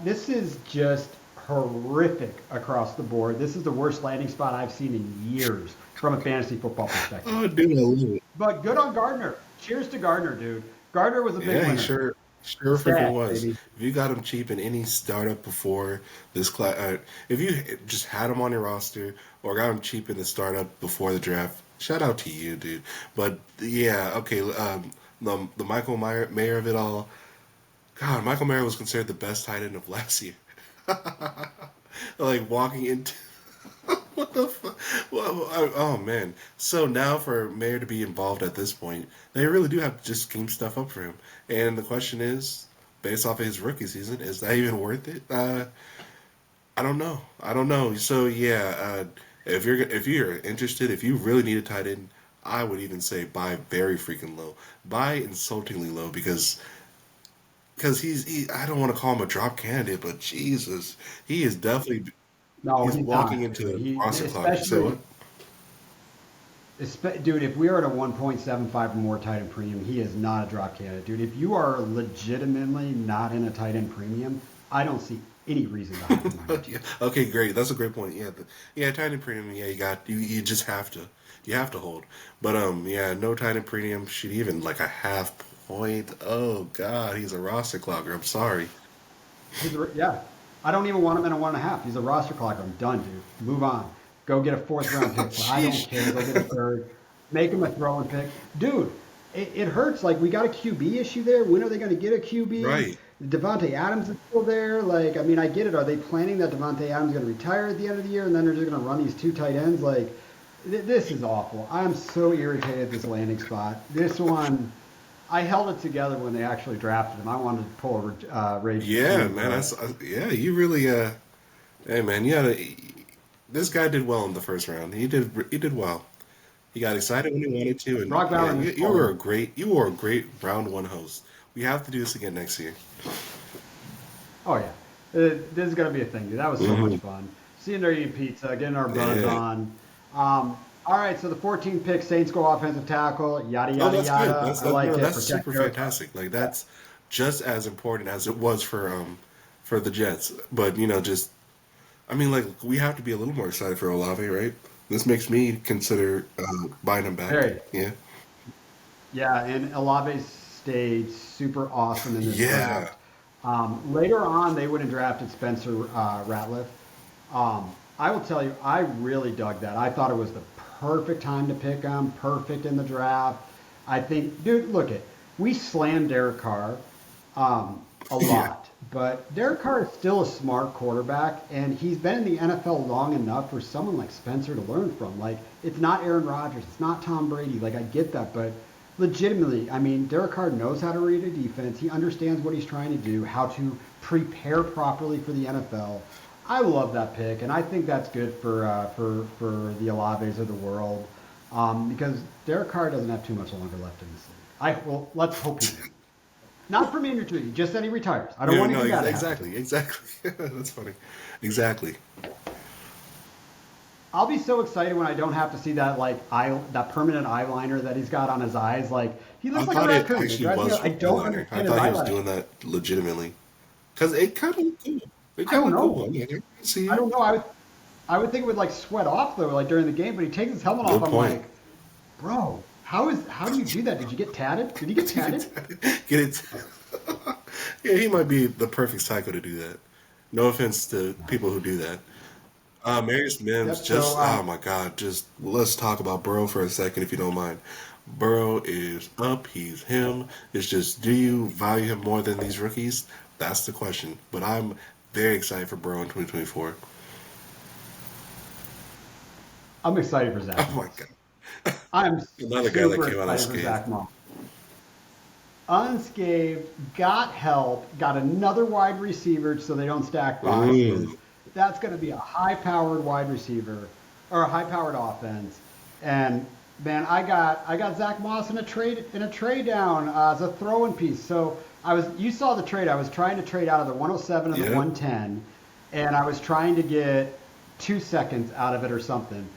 this is just horrific across the board. This is the worst landing spot I've seen in years from a fantasy football perspective.
Oh, dude, I love it.
But good on Gardner. Cheers to Gardner, dude. Gardner was a big winner.
He sure freaking was.
Baby.
If you got him cheap in any startup before this class, if you just had him on your roster or got him cheap in the startup before the draft, shout out to you, dude. But yeah, okay, the Michael Mayer of it all. God, Michael Mayer was considered the best tight end of last year. Like walking into. What the fuck? Well, oh man! So now for Mayer to be involved at this point, they really do have to just scheme stuff up for him. And the question is, based off of his rookie season, is that even worth it? I don't know. So yeah, if you're interested, if you really need a tight end, I would even say buy very freaking low, buy insultingly low because he's I don't want to call him a drop candidate, but Jesus, he is definitely.
No,
He's walking
not.
into
He-
roster clock.
especially-
So
Dude, if we are at a 1.75 or more tight end premium, he is not a drop candidate. Dude, if you are legitimately not in a tight end premium, I don't see any reason to have him on your team.
okay, great. That's a great point. Yeah, tight end premium. Yeah, you just have to hold. But no tight end premium should even like a half point. Oh God, he's a roster clogger. I'm sorry.
Yeah. I don't even want him in a 1.5. He's a roster clogger. I'm done, dude. Move on. Go get a 4th round pick. I don't care. Go get a 3rd. Make him a throwing pick. Dude, it hurts. Like, we got a QB issue there. When are they going to get a QB?
Right.
Devontae Adams is still there. Like, I mean, I get it. Are they planning that Devontae Adams is going to retire at the end of the year and then they're just going to run these 2 tight ends? Like, this is awful. I'm so irritated at this landing spot. This one, I held it together when they actually drafted him. I wanted to pull a rage.
Yeah, man. You really. Hey, man. This guy did well in the first round. He did well. He got excited when he wanted to, and
Brock Bowers was
you were a great round 1 host. We have to do this again next year.
Oh, yeah. This is going to be a thing, dude. That was so much fun. Seeing there eating pizza, getting our buzz on. All right, so the 14th pick, Saints go offensive tackle, yada, yada,
That's
yada.
good.
I like it.
That's
Protect
super
your-
fantastic. Like that's just as important as it was for the Jets. But we have to be a little more excited for Olave, right? This makes me consider buying him back.
Very.
Yeah.
Yeah, and Olave stayed super awesome in this
Yeah.
draft. Later on, they would have drafted Spencer Ratliff. I will tell you, I really dug that. I thought it was the perfect time to pick him, perfect in the draft. I think, dude, we slammed Derek Carr a lot, but Derek Carr is still a smart quarterback, and he's been in the NFL long enough for someone like Spencer to learn from. Like, it's not Aaron Rodgers, it's not Tom Brady. Like, I get that, but legitimately, I mean, Derek Carr knows how to read a defense. He understands what he's trying to do, how to prepare properly for the NFL. I love that pick, and I think that's good for the Olaves of the world because Derek Carr doesn't have too much longer left in this league. Let's hope he does. Not from injury, just that he retires. I don't want anything bad to happen.
Exactly. That's funny. Exactly.
I'll be so excited when I don't have to see that that permanent eyeliner that he's got on his eyes. Like he looks like a raccoon. I don't understand
I
his
thought he was
eyeliner.
doing that legitimately because it kind of looked cool. It
I
kind
don't
of
know.
cool.
I don't know. I would think it would sweat off though, during the game. But he takes his helmet off.
Good
I'm
point.
like, bro, how do you do that? Did you get tatted? Did he get tatted?
Get it? Yeah, he might be the perfect psycho to do that. No offense to people who do that. Marius Mims,
Yep. So,
just oh my God, just let's talk about Burrow for a second, if you don't mind. Burrow is up. He's him. It's just, do you value him more than these rookies? That's the question. But I'm very excited for Burrow in 2024.
I'm excited for Zach
Oh my
Moss.
God,
I'm
another guy that
super
came out
excited for
unscathed.
Zach Moss. Unscathed, got help, got another wide receiver so they don't stack boxes.
Mm.
That's going to be a high-powered wide receiver or a high-powered offense. And man, I got Zach Moss in a trade down as a throwing piece. So you saw the trade. I was trying to trade out of the 107 and the
Yep.
110, and I was trying to get 2 seconds out of it or something.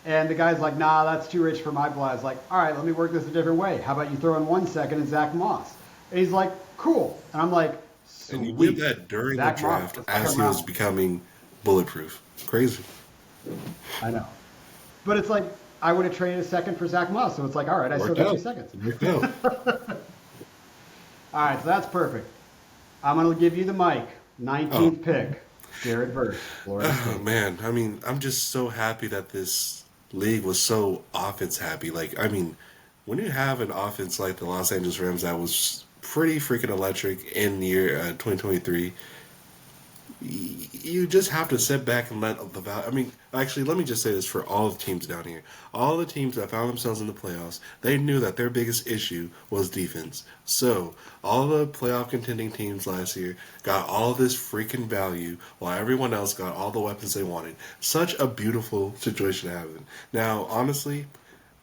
And the guy's like, nah, that's too rich for my blood. I was like, all right, let me work this a different way. How about you throw in 1 second and Zach Moss? And he's like, cool. And I'm like,
And you did
sweet.
that during the
Zach Moss,
draft
the
as
second
he was
round.
becoming bulletproof. Crazy.
I know. But it's like, I would have traded a second for Zach Moss. So it's like, all right, I still
Worked
got
out.
2 seconds.
Worked out.
All right, so that's perfect. I'm going to give you the mic.
Oh,
19th pick, Jared Verse, Florida
oh
State.
man, I mean, I'm just so happy that this league was so offense happy. Like, I mean, when you have an offense like the Los Angeles Rams that was pretty freaking electric in the year 2023, you just have to sit back and let the value. I mean, actually, let me just say this for all the teams down here. All the teams that found themselves in the playoffs, they knew that their biggest issue was defense. So, all the playoff contending teams last year got all this freaking value while everyone else got all the weapons they wanted. Such a beautiful situation to happen. Now, honestly,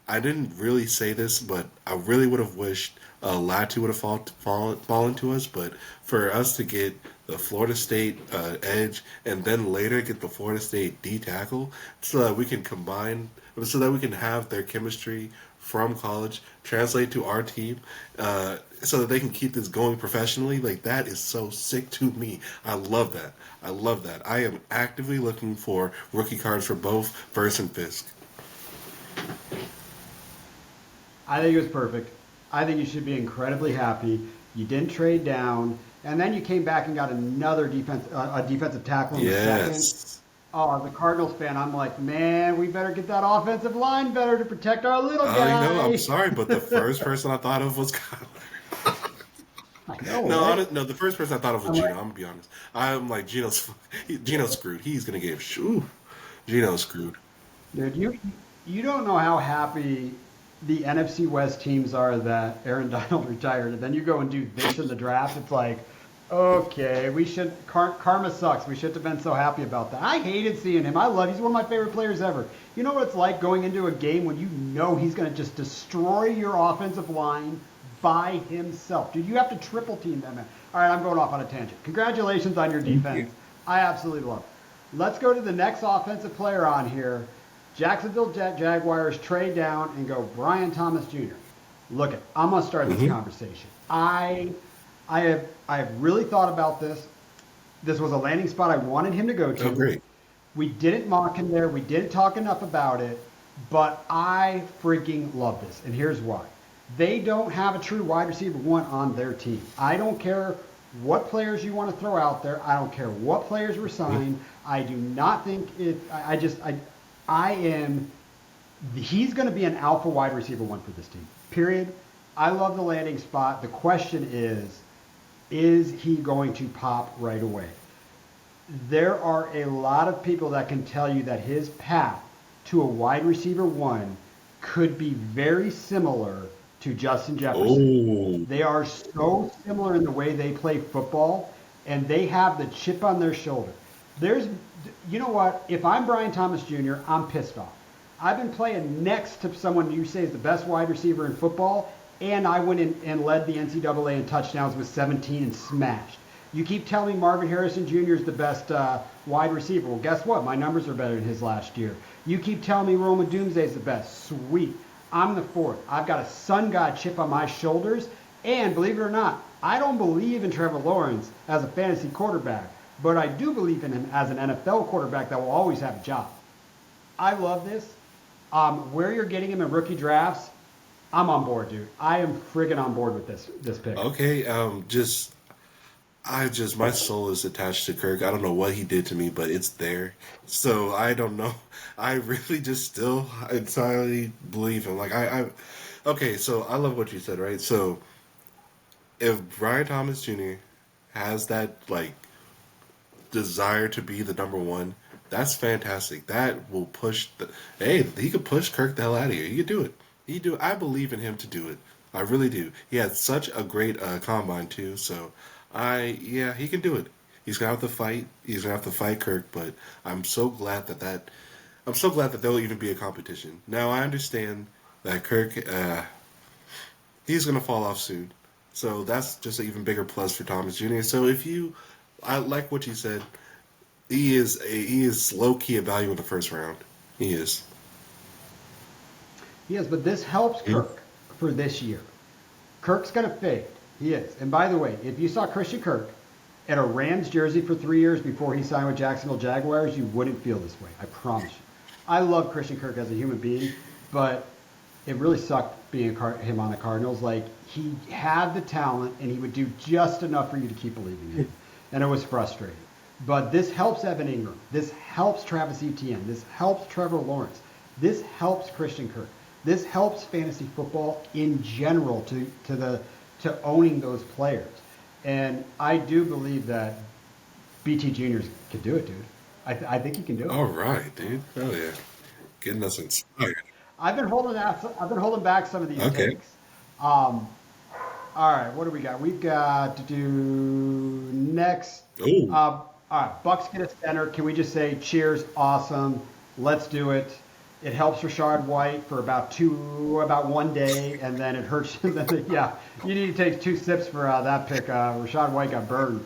I didn't really say this, but I really would have wished Latu would have fallen to us. But for us to get the Florida State edge and then later get the Florida State D tackle, so that we can combine, so that we can have their chemistry from college translate to our team, so that they can keep this going professionally. Like, that is so sick to me. I love that. I love that. I am actively looking for rookie cards for both Verse and Fisk.
I think it was perfect. I think you should be incredibly happy. You didn't trade down, and then you came back and got another a defensive tackle in the second.
Yes.
Oh, as a Cardinals fan, I'm like, man, we better get that offensive line better to protect our little
I know. I'm
guy.
sorry, but the first person I thought of was Kyler.
I know,
No,
right?
no. The first person I thought of
I'm
was Gino.
like,
I'm gonna be honest. I'm like Gino's screwed. He's gonna get Gino's screwed.
dude, you don't know how happy the NFC West teams are that Aaron Donald retired, and then you go and do this in the draft. It's like, okay, we should. Karma sucks. We shouldn't have been so happy about that. I hated seeing him. He's one of my favorite players ever. You know what it's like going into a game when you know he's going to just destroy your offensive line by himself. Dude, you have to triple team that man. All right, I'm going off on a tangent. Congratulations on your defense. I absolutely love it. Let's go to the next offensive player on here. Jacksonville Jaguars trade down and go Brian Thomas Jr. Look, I'm gonna start this
Mm-hmm.
conversation. I have really thought about this. This was a landing spot I wanted him to go
Oh,
to.
great.
We didn't mock him there. We didn't talk enough about it. But I freaking love this, and here's why. They don't have a true wide receiver one on their team. I don't care what players you want to throw out there. I don't care what players were signed. I do not think it. I am. He's going to be an alpha wide receiver one for this team. Period. I love the landing spot. The question is he going to pop right away? There are a lot of people that can tell you that his path to a wide receiver one could be very similar to Justin Jefferson.
Oh,
They are so similar in the way they play football, and they have the chip on their shoulder. You know what? If I'm Brian Thomas Jr., I'm pissed off. I've been playing next to someone you say is the best wide receiver in football, and I went in and led the NCAA in touchdowns with 17 and smashed. You keep telling me Marvin Harrison Jr. is the best wide receiver. Well, guess what? My numbers are better than his last year. You keep telling me Roman Doomsday is the best. Sweet. I'm the fourth. I've got a sun god chip on my shoulders. And believe it or not, I don't believe in Trevor Lawrence as a fantasy quarterback, but I do believe in him as an NFL quarterback that will always have a job. I love this. Where you're getting him in rookie drafts, I'm on board, dude. I am friggin' on board with this pick.
okay. Just my soul is attached to Kirk. I don't know what he did to me, but it's there. So I don't know. I really just still entirely believe him. Okay, so I love what you said, right? So if Brian Thomas Jr. has that like desire to be the number one, that's fantastic. That will push hey, he could push Kirk the hell out of here. He could do it. He do. I believe in him to do it. I really do. He had such a great combine too. So yeah, he can do it. He's gonna have to fight. He's gonna have to fight Kirk. But I'm so glad I'm so glad that there'll even be a competition. Now I understand that Kirk he's gonna fall off soon. So that's just an even bigger plus for Thomas Jr. So I like what you said. He is low key a value in the first round. He is.
He is, but this helps Kirk for this year. Kirk's going to fade. He is. And by the way, if you saw Christian Kirk in a Rams jersey for 3 years before he signed with Jacksonville Jaguars, you wouldn't feel this way. I promise you. I love Christian Kirk as a human being, but it really sucked being him on the Cardinals. Like, he had the talent, and he would do just enough for you to keep believing in him. And it was frustrating. But this helps Evan Ingram. This helps Travis Etienne. This helps Trevor Lawrence. This helps Christian Kirk. This helps fantasy football in general to owning those players. And I do believe that BT Juniors can do it, dude. I think he can do it.
All right, dude. Oh yeah, getting us inspired.
I've been holding back some of these takes. All right, what do we got? We've got to do next.
Ooh.
All right, Bucks get a center. Can we just say cheers? Awesome. Let's do it. It helps Rashad White for about 1 day, and then it hurts. Yeah, you need to take 2 sips for that pick. Rashad White got burned.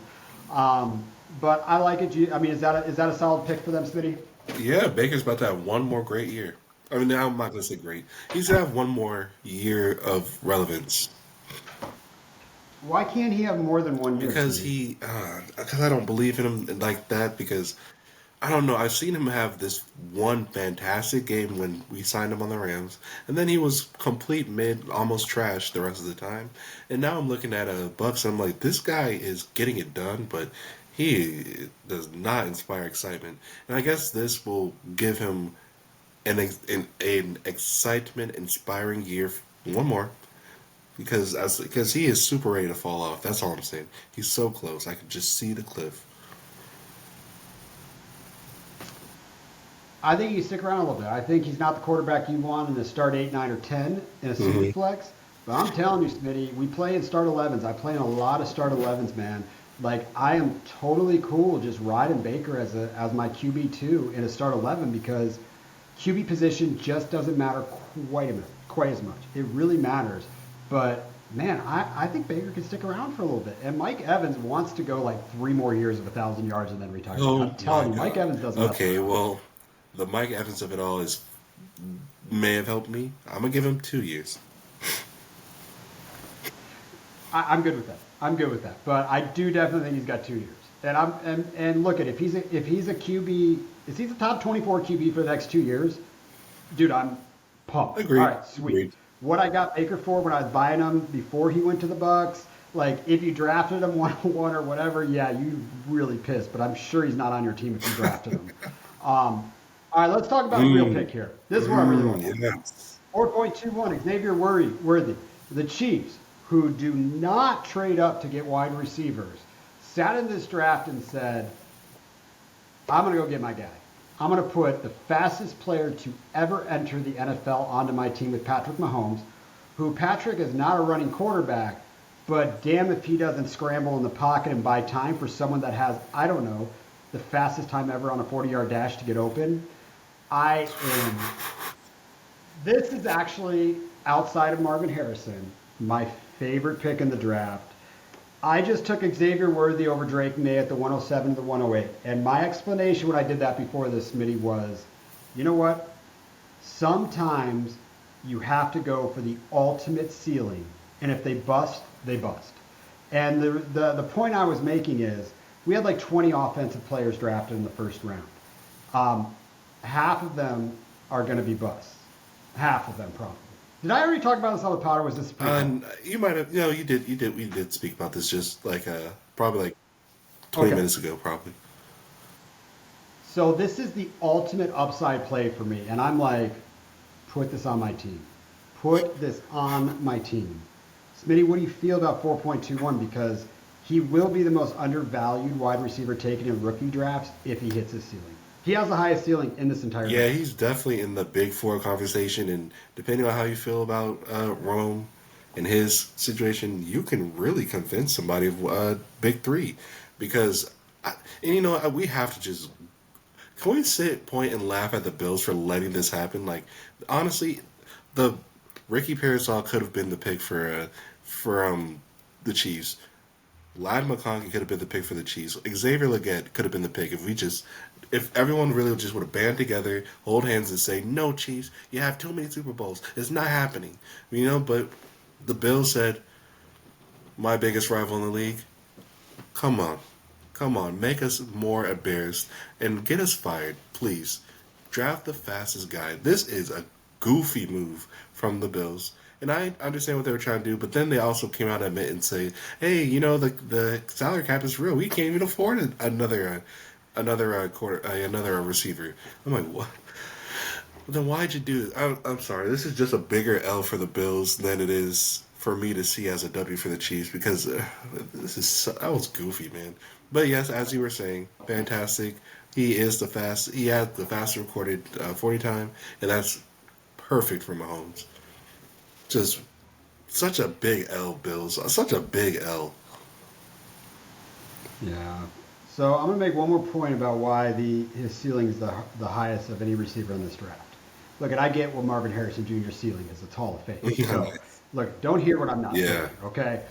But I like it. I mean, is that a solid pick for them, Smitty?
Yeah, Baker's about to have one more great year. I mean, now I'm not going to say great. He's going to have one more year of relevance.
Why can't he have more than 1 year?
Because I don't believe in him like that. Because I don't know. I've seen him have this one fantastic game when we signed him on the Rams, and then he was complete mid, almost trash the rest of the time. And now I'm looking at a Bucks, and I'm like, this guy is getting it done, but he does not inspire excitement. And I guess this will give him an excitement, inspiring year, one more. Because he is super ready to fall off. That's all I'm saying. He's so close. I can just see the cliff.
I think he stick around a little bit. I think he's not the quarterback you want in the start 8, 9, or 10 in a super flex. But I'm telling you, Smitty, we play in start 11s. I play in a lot of start 11s, man. Like, I am totally cool just riding Baker as my QB2 in a start 11 because QB position just doesn't matter quite as much. It really matters. But, man, I think Baker can stick around for a little bit. And Mike Evans wants to go like 3 more years of 1,000 yards and then retire. I'm telling you, Mike Evans doesn't.
Okay, well, the Mike Evans of it all may have helped me. I'm going to give him 2 years.
I'm good with that. But I do definitely think he's got 2 years. And look at if he's a QB, if he's a top 24 QB for the next 2 years, dude, I'm pumped.
Agreed.
All right, sweet.
Agreed.
What I got Baker for when I was buying him before he went to the Bucks, like if you drafted him 101 or whatever, yeah, you really pissed. But I'm sure he's not on your team if you drafted him. All right, let's talk about the real pick here. This is what I really want.
Yes.
4.21, Xavier Worthy. The Chiefs, who do not trade up to get wide receivers, sat in this draft and said, I'm going to go get my guy. I'm going to put the fastest player to ever enter the NFL onto my team with Patrick Mahomes, who Patrick is not a running quarterback, but damn if he doesn't scramble in the pocket and buy time for someone that has, I don't know, the fastest time ever on a 40-yard dash to get open. This is actually, outside of Marvin Harrison, my favorite pick in the draft. I just took Xavier Worthy over Drake May at the 107 to the 108. And my explanation when I did that before this, Smitty, was, you know what? Sometimes you have to go for the ultimate ceiling. And if they bust, they bust. And the point I was making is we had like 20 offensive players drafted in the first round. Half of them are going to be busts. Half of them probably. Did I already talk about this on the pod, or was this?
You might have. No, you did. We did speak about this just like probably like 20
Okay.
minutes ago, probably.
So this is the ultimate upside play for me, and I'm like, put this on my team. Put this on my team. Smitty, what do you feel about 4.21? Because he will be the most undervalued wide receiver taken in rookie drafts if he hits his ceiling. He has the highest ceiling in this entire
Yeah,
draft.
he's definitely in the big four conversation, and depending on how you feel about Rome and his situation, you can really convince somebody of big three, because and you know we have to just can we sit, point, and laugh at the Bills for letting this happen? Like honestly, the Ricky Parasol could have been the pick for the Chiefs. Lad McConkey could have been the pick for the Chiefs. Xavier Legette could have been the pick if everyone really just would have band together, hold hands, and say, "No, Chiefs, you have too many Super Bowls. It's not happening." You know, but the Bills said, "My biggest rival in the league, come on, come on, make us more embarrassed and get us fired, please. Draft the fastest guy." This is a goofy move from the Bills. And I understand what they were trying to do, but then they also came out and admit and say, "Hey, you know the salary cap is real. We can't even afford another receiver." I'm like, what? Then why'd you do this? I'm sorry. This is just a bigger L for the Bills than it is for me to see as a W for the Chiefs, because that was goofy, man. But yes, as you were saying, fantastic. He had the fastest recorded 40 time, and that's perfect for Mahomes. Just such a big L, Bills. Such a big L.
Yeah. So I'm going to make one more point about why his ceiling is the highest of any receiver in this draft. Look, and I get what Marvin Harrison Jr.'s ceiling is. It's Hall of Fame. So, look, don't hear what I'm not saying, okay?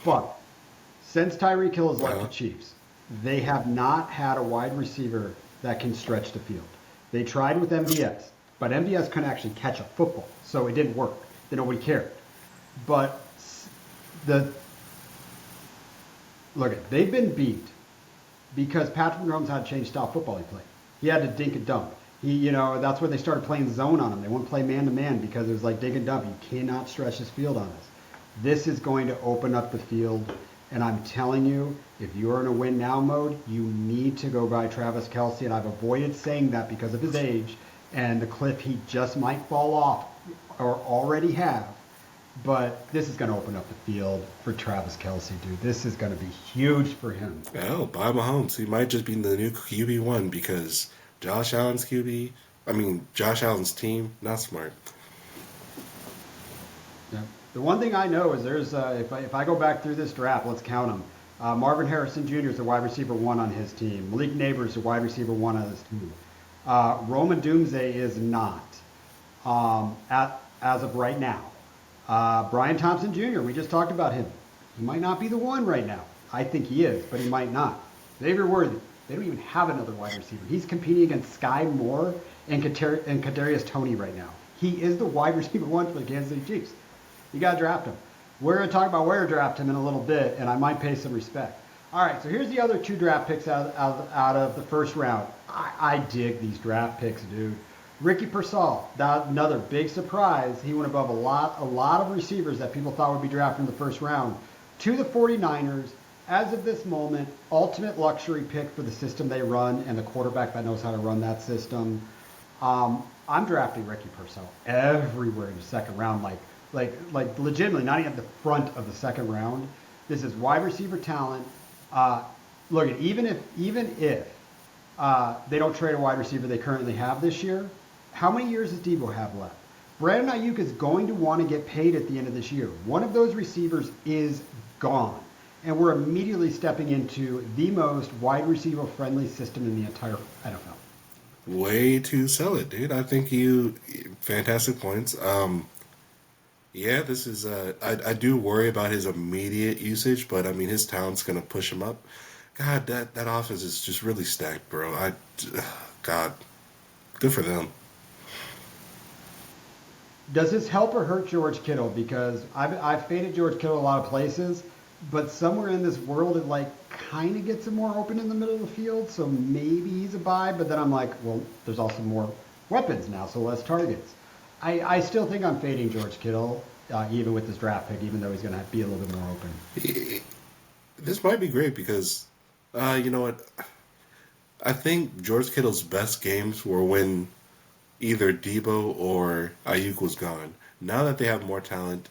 But since Tyreek Hill has left the Chiefs, they have not had a wide receiver that can stretch the field. They tried with MVS, but MVS couldn't actually catch a football, so it didn't work. Then nobody cared. But they've been beat because Patrick Mahomes had to change style football he played. He had to dink and dunk. That's where they started playing zone on him. They wouldn't play man to man because it was like dink and dunk. You cannot stretch this field on us. This is going to open up the field, and I'm telling you, if you're in a win now mode, you need to go by Travis Kelce. And I've avoided saying that because of his age and the cliff he just might fall off or already have. But this is going to open up the field for Travis Kelce, dude. This is going to be huge for him.
Well, by Mahomes, he might just be the new QB1 because Josh Allen's team, not smart.
Yeah. The one thing I know is there's, if I go back through this draft, let's count them. Marvin Harrison Jr. is the wide receiver 1 on his team. Malik Neighbors is the wide receiver 1 on his team. Roman Doomsday is not as of right now. Brian Thompson Jr., we just talked about him. He might not be the one right now. I think he is, but he might not. Xavier Worthy, they don't even have another wide receiver. He's competing against Sky Moore and Kadarius Toney right now. He is the wide receiver 1 for the Kansas City Chiefs. You got to draft him. We're going to talk about where to draft him in a little bit, and I might pay some respect. All right, so here's the other 2 draft picks out of the first round. I dig these draft picks, dude. Ricky Pearsall, another big surprise. He went above a lot of receivers that people thought would be drafted in the first round to the 49ers. As of this moment, ultimate luxury pick for the system they run and the quarterback that knows how to run that system. I'm drafting Ricky Pearsall everywhere in the second round, like legitimately, not even at the front of the second round. This is wide receiver talent. Look, even if they don't trade a wide receiver they currently have this year, how many years does Debo have left? Brandon Ayuk is going to want to get paid at the end of this year. One of those receivers is gone. And we're immediately stepping into the most wide receiver friendly system in the entire NFL.
Way to sell it, dude. I think fantastic points. Yeah, this is. I do worry about his immediate usage, but I mean his talent's gonna push him up. God, that offense is just really stacked, bro. God, good for them.
Does this help or hurt George Kittle? Because I've faded George Kittle a lot of places, but somewhere in this world it kind of gets him more open in the middle of the field, so maybe he's a buy. But then I'm like, well, there's also more weapons now, so less targets. I still think I'm fading George Kittle, even with this draft pick, even though he's going to be a little bit more open.
This might be great because You know what? I think George Kittle's best games were when either Debo or Ayuk was gone. Now that they have more talent,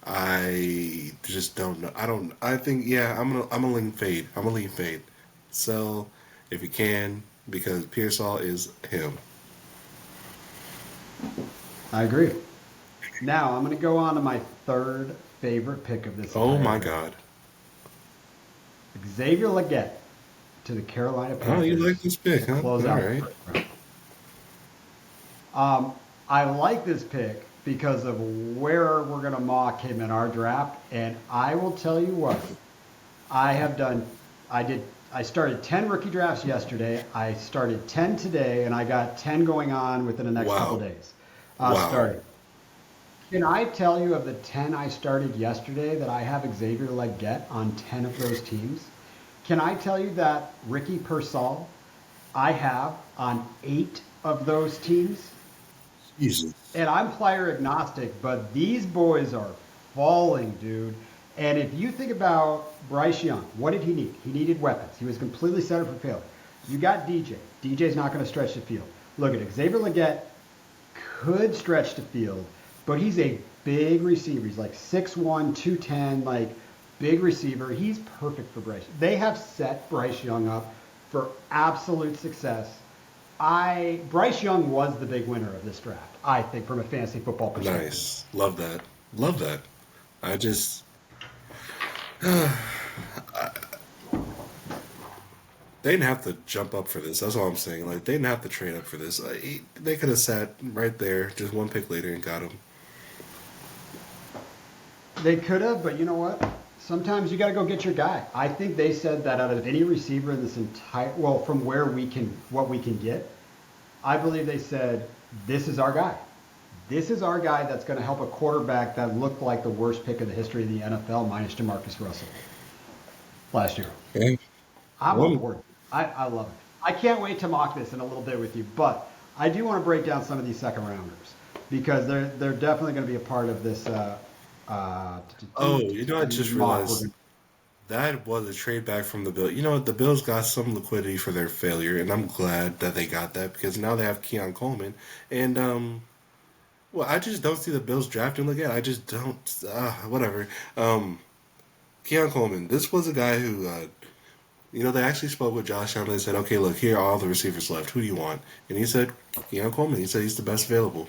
I just don't know. I don't. I think yeah. I'm gonna lean fade. I'm gonna lean fade. Sell if you can because Pearsall is him.
I agree. Now I'm going to go on to my third favorite pick of this
Oh
entire
my
draft.
God.
Xavier Leggett to the Carolina
Oh, you like
Panthers
this pick,
to
huh?
close
All
out the
right.
first round. I like this pick because of where we're going to mock him in our draft, and I will tell you what, I have done. I did. I started 10 rookie drafts yesterday. I started 10 today, and I got 10 going on within the next couple
Wow.
days.
Wow.
Starting. Can I tell you of the 10 I started yesterday that I have Xavier Leggett on 10 of those teams? Can I tell you that Ricky Pearsall I have on 8 of those teams?
Jesus.
And I'm player agnostic, but these boys are falling, dude. And if you think about Bryce Young, what did he need? He needed weapons. He was completely set up for failure. You got DJ. DJ's not going to stretch the field. Look at Xavier Leggett could stretch the field, but he's a big receiver. He's like 6'1", 210, like big receiver. He's perfect for Bryce. They have set Bryce Young up for absolute success. Bryce Young was the big winner of this draft, I think, from a fantasy football perspective.
Nice. Love that. Love that. I just they didn't have to jump up for this. That's all I'm saying. Like they didn't have to trade up for this. They could have sat right there, just one pick later, and got him.
They could have, but you know what? Sometimes you got to go get your guy. I think they said that out of any receiver in this entire, well, from what we can get, I believe they said, this is our guy. This is our guy that's going to help a quarterback that looked like the worst pick of the history of the NFL, minus Jamarcus Russell last year.
Okay.
I'm on
One.
board. I love it. I can't wait to mock this in a little bit with you, but I do want to break down some of these second rounders because they're definitely going to be a part of this.
Oh, you know, I just
Mock.
realized that was a trade back from the Bills. You know, the Bills got some liquidity for their failure, and I'm glad that they got that because now they have Keon Coleman. And well, I just don't see the Bills drafting again. I just don't. Whatever. Keon Coleman. This was a guy who, you know, they actually spoke with Josh Allen and said, "Okay, look, here are all the receivers left. Who do you want?" And he said, "Keon Coleman." He said he's the best available.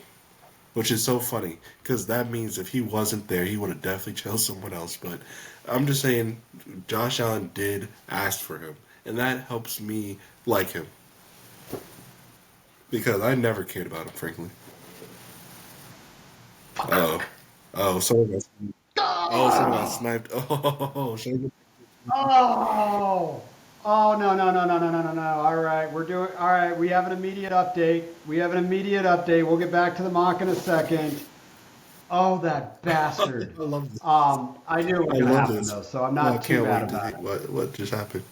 Which is so funny because that means if he wasn't there, he would have definitely chose someone else. But I'm just saying, Josh Allen did ask for him, and that helps me like him because I never cared about him, frankly. Oh, oh, someone got sniped. Oh, should I get-
Oh, oh no no no no no no no no! All right, we're doing. All right, we have an immediate update. We have an immediate update. We'll get back to the mock in a second. Oh, that bastard.
I love this.
I knew it
I
was gonna
love
happen
this.
though, so I'm
Oh, I
not too
can't
bad
wait to
about
see
it.
what just happened.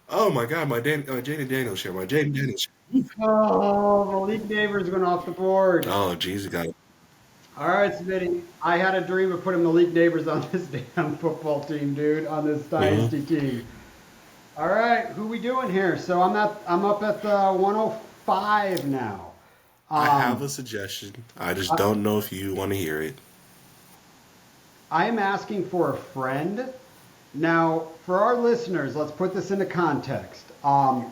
Oh my God, Jaden Daniels share. My Jaden Daniels share.
Oh, Malik Neighbors went off the board.
Oh, geez, you got it.
All right, Smitty. I had a dream of putting Malik Neighbors on this damn football team, dude, on this
Mhm.
dynasty team. All right, who we doing here? So I'm up at the 105 now.
I have
Um,
a suggestion. I just don't know if you want to hear it.
I am asking for a friend. Now, for our listeners, let's put this into context.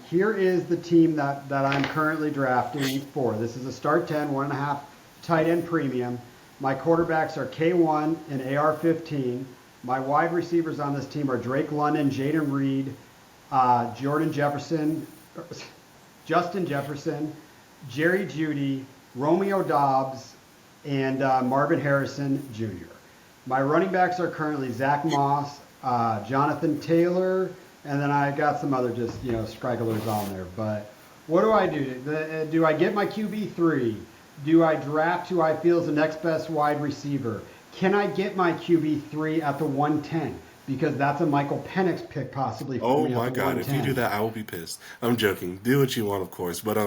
Here is the team that I'm currently drafting for. This is a start 10, 1.5 tight end premium. My quarterbacks are K1 and AR-15. My wide receivers on this team are Drake London, Jaden Reed, Jordan Jefferson, Justin Jefferson, Jerry Jeudy, Romeo Dobbs, and Marvin Harrison Jr. My running backs are currently Zach Moss, Jonathan Taylor, and then I got some other just stragglers on there. But what do I do? Do I get my QB3? Do I draft who I feel is the next best wide receiver? Can I get my QB3 at the 110? Because that's a Michael Penix pick possibly for
Oh
me
my
at the
God! If you do
110.
that, I will be pissed. I'm joking. Do what you want, of course. But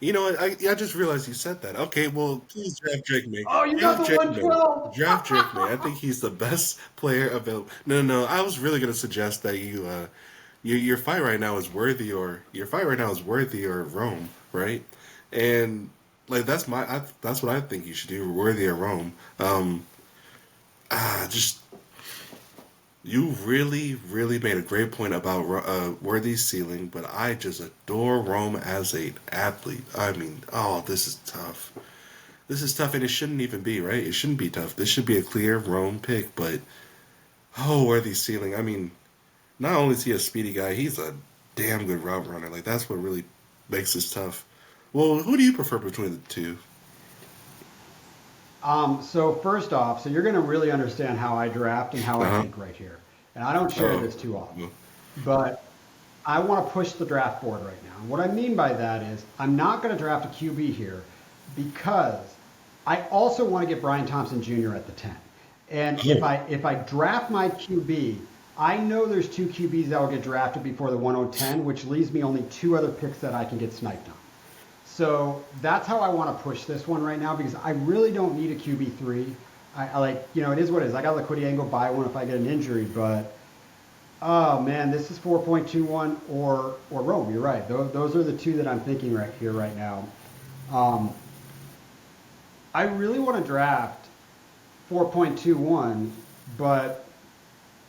you know what? I just realized you said that. Okay, well, please draft Drake May.
Oh, you got
Draft
the
Drake May.
112.
Draft Drake May. I think he's the best player available. No, no, no. I was really gonna suggest that your fight right now is worthy, or Rome, right? And like that's what I think you should do, worthy or Rome. Just you really made a great point about Worthy's ceiling, but I just adore Rome as an athlete. I mean, oh, this is tough. This is tough, and it shouldn't even be, right? It shouldn't be tough. This should be a clear Rome pick, but oh, Worthy's ceiling. I mean, not only is he a speedy guy, he's a damn good route runner. Like that's what really makes this tough. Well, who do you prefer between the two?
So first off, so you're going to really understand how I draft and how
Uh
I
huh.
think right here. And I don't share
Oh,
this too often,
well,
but I want to push the draft board right now. And what I mean by that is I'm not going to draft a QB here because I also want to get Brian Thompson Jr. at the 10. And
oh,
if I draft my QB, I know there's two QBs that will get drafted before the 110, which leaves me only two other picks that I can get sniped on. So that's how I want to push this one right now because I really don't need a QB3. I like, it is what it is. I got liquidity. I can go buy one if I get an injury, but oh man, this is 4.21 or Rome. You're right. Those are the two that I'm thinking right here right now. Um, I really want to draft 4.21, but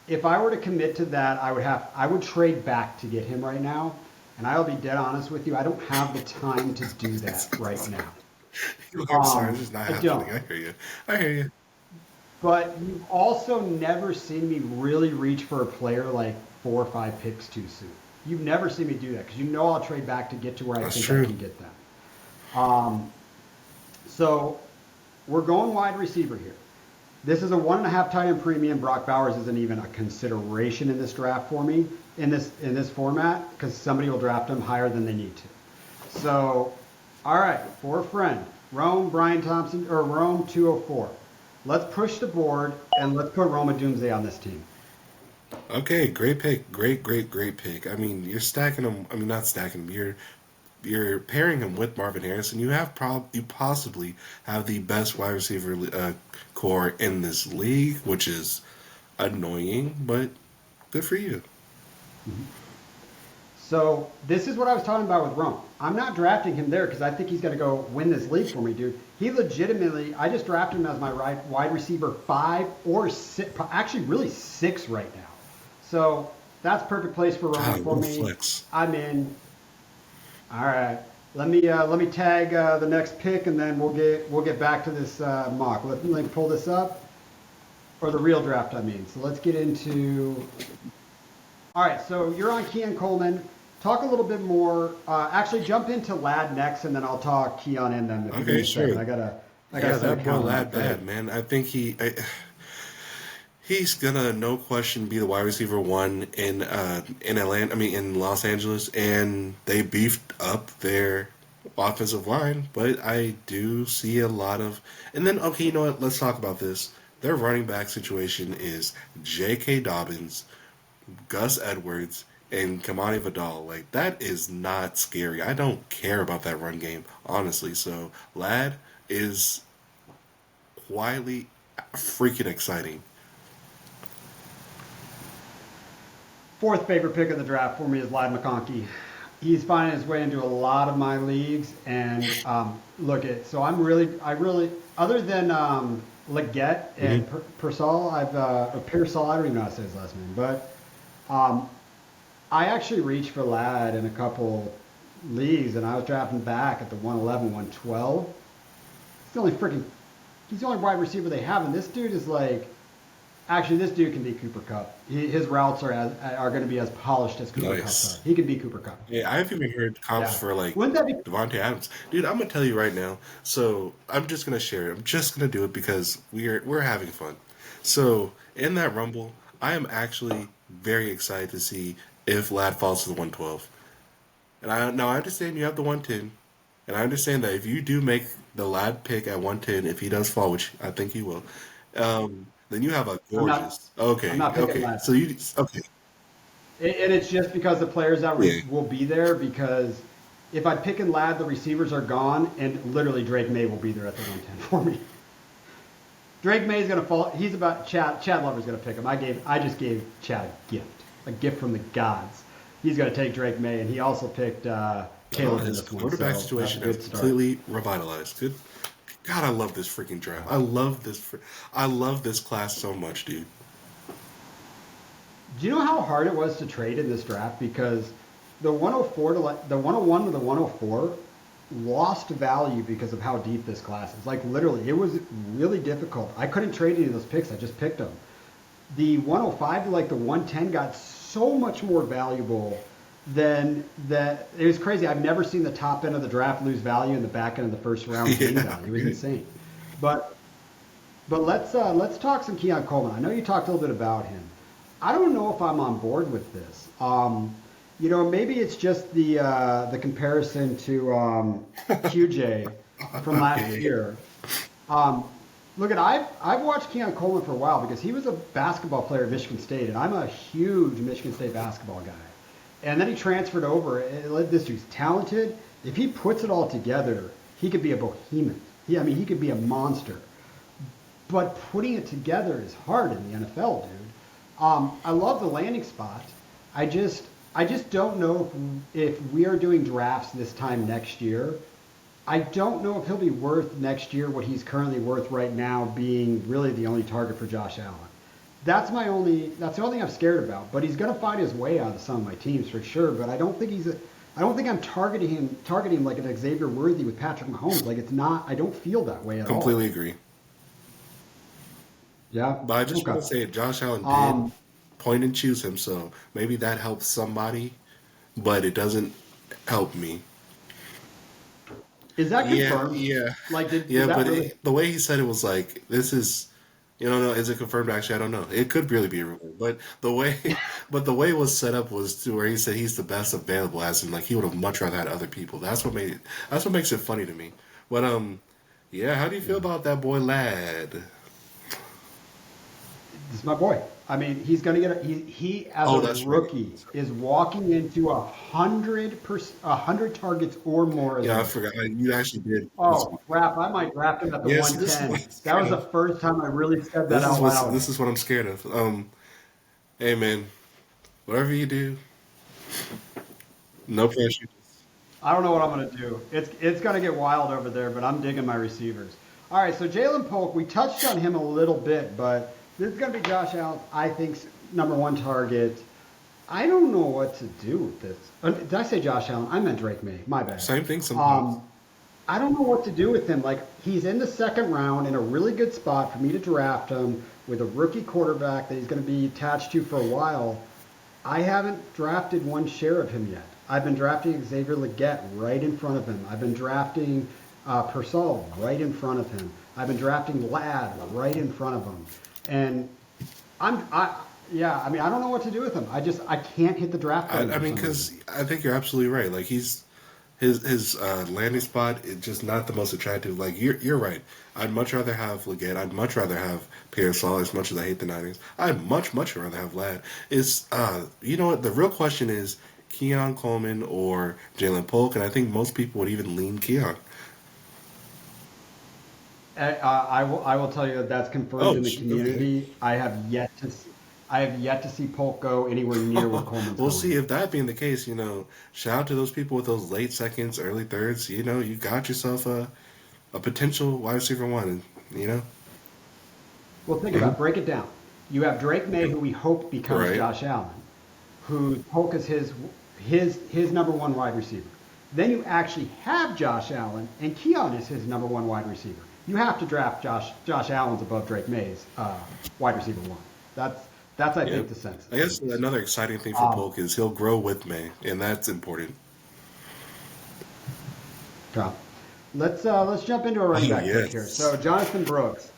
if I were to commit to that, I would trade back to get him right now. And I'll be dead honest with you, I don't have the time to do that right now.
I'm sorry, this is not
I
happening.
don't.
I hear you. I hear you.
But you've also never seen me really reach for a player like 4 or 5 picks too soon. You've never seen me do that because you know I'll trade back to get to where I
That's
think I
true.
can get them. Um, so we're going wide receiver here. This is a 1.5 tight end premium. Brock Bowers isn't even a consideration in this draft for me in this format because somebody will draft him higher than they need to. So, all right, for a friend, Rome Brian Thompson or Rome 204. Let's push the board and let's put Roma Doomsday on this team.
Okay, great pick. Great pick. I mean, you're stacking him. I mean, not stacking him. You're pairing him with Marvin Harrison. You possibly have the best wide receiver core in this league, which is annoying, but good for you.
So this is what I was talking about with Rome. I'm not drafting him there because I think he's going to go win this league for me, dude. He legitimately, I just drafted him as my wide receiver 5 or 6, actually really 6 right now. So that's perfect place for Rome
God,
for
what a
me.
flex.
I'm in. All right. Let me tag the next pick and then we'll get back to this mock. Let me pull this up or the real draft. I mean. So let's get into. All right. So you're on Keon Coleman. Talk a little bit more. Actually, jump into Lad next, and then I'll talk Keon in them. If you give me
Okay,
a second,
sure.
I
Yeah,
gotta set a
that boy
count
lad
for him.
bad, man. I think he's gonna no question be the wide receiver one in Atlanta. I mean in Los Angeles, and they beefed up their offensive line. But I do see a lot of. And then okay, you know what? Let's talk about this. Their running back situation is J.K. Dobbins, Gus Edwards, and Kamani Vidal. Like that is not scary. I don't care about that run game honestly. So lad is quietly freaking exciting.
Fourth favorite pick of the draft for me is Lad McConkey. He's finding his way into a lot of my leagues, and look at so I really other than Leggett and
Hmm.
Persall, or Pearsall, I don't even know how to say his last name, but um, I actually reached for Lad in a couple leagues, and I was drafting back at the 111, 112. He's the only wide receiver they have, and this dude is like. Actually, this dude can be Cooper Cup. His routes are going to be as polished as Cooper Cup's
Nice.
are. He can be Cooper Cup.
Yeah, I've even heard comps
Yeah.
for like
Wouldn't that be?
Devontae Adams. Dude, I'm gonna tell you right now. So I'm just gonna share it. I'm just gonna do it because we're having fun. So in that rumble, I am actually very excited to see if Lad falls to the 112. And I understand you have the 110, and I understand that if you do make the Lad pick at 110, if he does fall, which I think he will, then you have a
I'm not.
gorgeous.
I'm
Okay,
not picking
okay.
Lad.
So you okay?
And it's just because the players that
Yeah.
will be there. Because if I pick in Lad, the receivers are gone, and literally Drake May will be there at the 110 for me. Drake May is going to fall. He's about Chad. Chad Lover's going to pick him. I just gave Chad a gift from the gods. he's going to take Drake May, and he also picked Caleb in
His
this one.
quarterback
So
situation
that's a
has
good start.
completely revitalized. Good. God, I love this freaking draft. I love this. I love this class so much, dude.
Do you know how hard it was to trade in this draft? Because the 104 to the 101 to the 104 lost value because of how deep this class is. Like literally, it was really difficult. I couldn't trade any of those picks. I just picked them. The 105 to like the 110 got so much more valuable than that. It was crazy. I've never seen the top end of the draft lose value and the back end of the first round gain value. It was insane. But let's talk some Keon Coleman. I know you talked a little bit about him. I don't know if I'm on board with this. Maybe it's just the comparison to QJ from last year. I've watched Keon Coleman for a while because he was a basketball player at Michigan State, and I'm a huge Michigan State basketball guy. And then he transferred over. This dude's talented. If he puts it all together, he could be a behemoth. He could be a monster. But putting it together is hard in the NFL, dude. I love the landing spot. I just don't know if we are doing drafts this time next year. I don't know if he'll be worth next year what he's currently worth right now, being really the only target for Josh Allen. That's the only thing I'm scared about. But he's going to find his way out of some of my teams for sure. But I don't think I'm targeting him like an Xavier Worthy with Patrick Mahomes. Like it's not. I don't feel that way at all.
Completely agree.
Yeah.
But I just want to say Josh Allen did point and choose him, so maybe that helps somebody, but it doesn't help me.
Is that confirmed?
Yeah.
Like, but
really... the way he said it was like, this is, no, is it confirmed? Actually, I don't know. It could really be a rumor, but the way it was set up was to where he said he's the best available, as in like he would have much rather had other people. That's what makes it funny to me. But how do you feel about that boy Lad?
This is my boy. I mean, he's going to get he as a rookie is walking into 100 targets or more.
Yeah, I forgot. You actually did.
Oh crap! I might draft him at the 110. That was the first time I really said that out loud.
This is what I'm scared of. Hey man, whatever you do, no pressure.
I don't know what I'm going to do. It's going to get wild over there, but I'm digging my receivers. All right, so Jalen Polk, we touched on him a little bit, but this is going to be Josh Allen, I think, number one target. I don't know what to do with this. Did I say Josh Allen? I meant Drake May. My bad.
Same thing sometimes.
I don't know what to do with him. Like, he's in the second round in a really good spot for me to draft him with a rookie quarterback that he's going to be attached to for a while. I haven't drafted one share of him yet. I've been drafting Xavier Legette right in front of him. I've been drafting Purcell right in front of him. I've been drafting Ladd right in front of him. And I don't know what to do with him. I can't hit the draft button.
I mean, because I think you're absolutely right. Like his landing spot is just not the most attractive. Like you're right. I'd much rather have Legette. I'd much rather have Pearsall. As much as I hate the Niners, I'd much rather have Ladd. It's you know what? The real question is Keon Coleman or Jalen Polk, and I think most people would even lean Keon.
I will tell you that that's confirmed in the community. Okay. I have yet to see Polk go anywhere near where Coleman's
We'll
going.
see if that being the case. Shout out to those people with those late seconds, early thirds. You got yourself a potential wide receiver one.
Well, think about it. Break it down. You have Drake May, who we hope becomes Josh Allen, who Polk is his number one wide receiver. Then you actually have Josh Allen, and Keon is his number one wide receiver. You have to draft Josh Allen's above Drake May's wide receiver one. That's I think the sense.
I guess another exciting thing for Polk is he'll grow with May, and that's important.
Let's jump into a running back pick here. So Jonathan Brooks,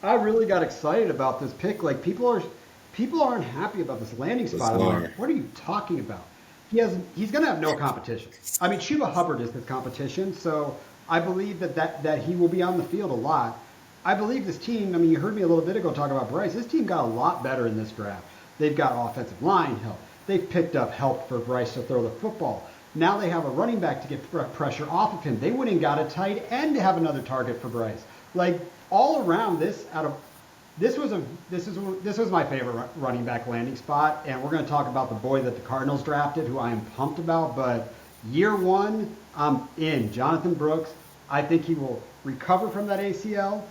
I really got excited about this pick. Like people aren't happy about this landing spot. I'm like, what are you talking about? He's going to have no competition. I mean, Chuba Hubbard is his competition, so I believe that he will be on the field a lot. I believe this team, I mean, you heard me a little bit ago talk about Bryce. This team got a lot better in this draft. They've got offensive line help. They've picked up help for Bryce to throw the football. Now they have a running back to get pressure off of him. They went and got a tight end to have another target for Bryce. Like, all around this, out of this was my favorite running back landing spot, and we're going to talk about the boy that the Cardinals drafted, who I am pumped about. But year one, I'm in. Jonathan Brooks. I think he will recover from that ACL,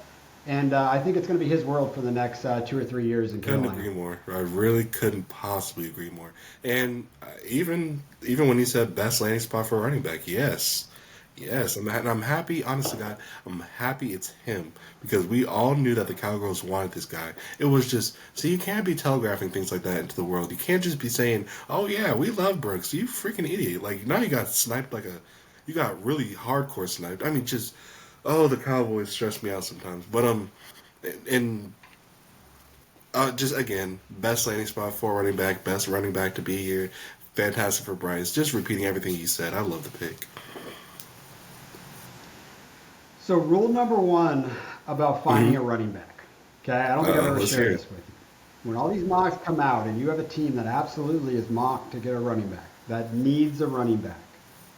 and I think it's going to be his world for the next 2 or 3 years in
Couldn't
Carolina.
agree more. I really couldn't possibly agree more. And even when he said best landing spot for a running back, yes, yes, I'm happy. Honestly, God, I'm happy it's him because we all knew that the Cowgirls wanted this guy. It was just you can't be telegraphing things like that into the world. You can't just be saying, "Oh yeah, we love Brooks." You freaking idiot! Like now you got sniped you got really hardcore sniped. I mean, just the Cowboys stress me out sometimes. But and just again, best landing spot for running back, best running back to be here. Fantastic for Bryce. Just repeating everything you said. I love the pick.
So rule number one about finding a running back. Okay, I don't think I've ever
Let's
shared
hear
this
it.
with you. When all these mocks come out and you have a team that absolutely is mocked to get a running back, that needs a running back,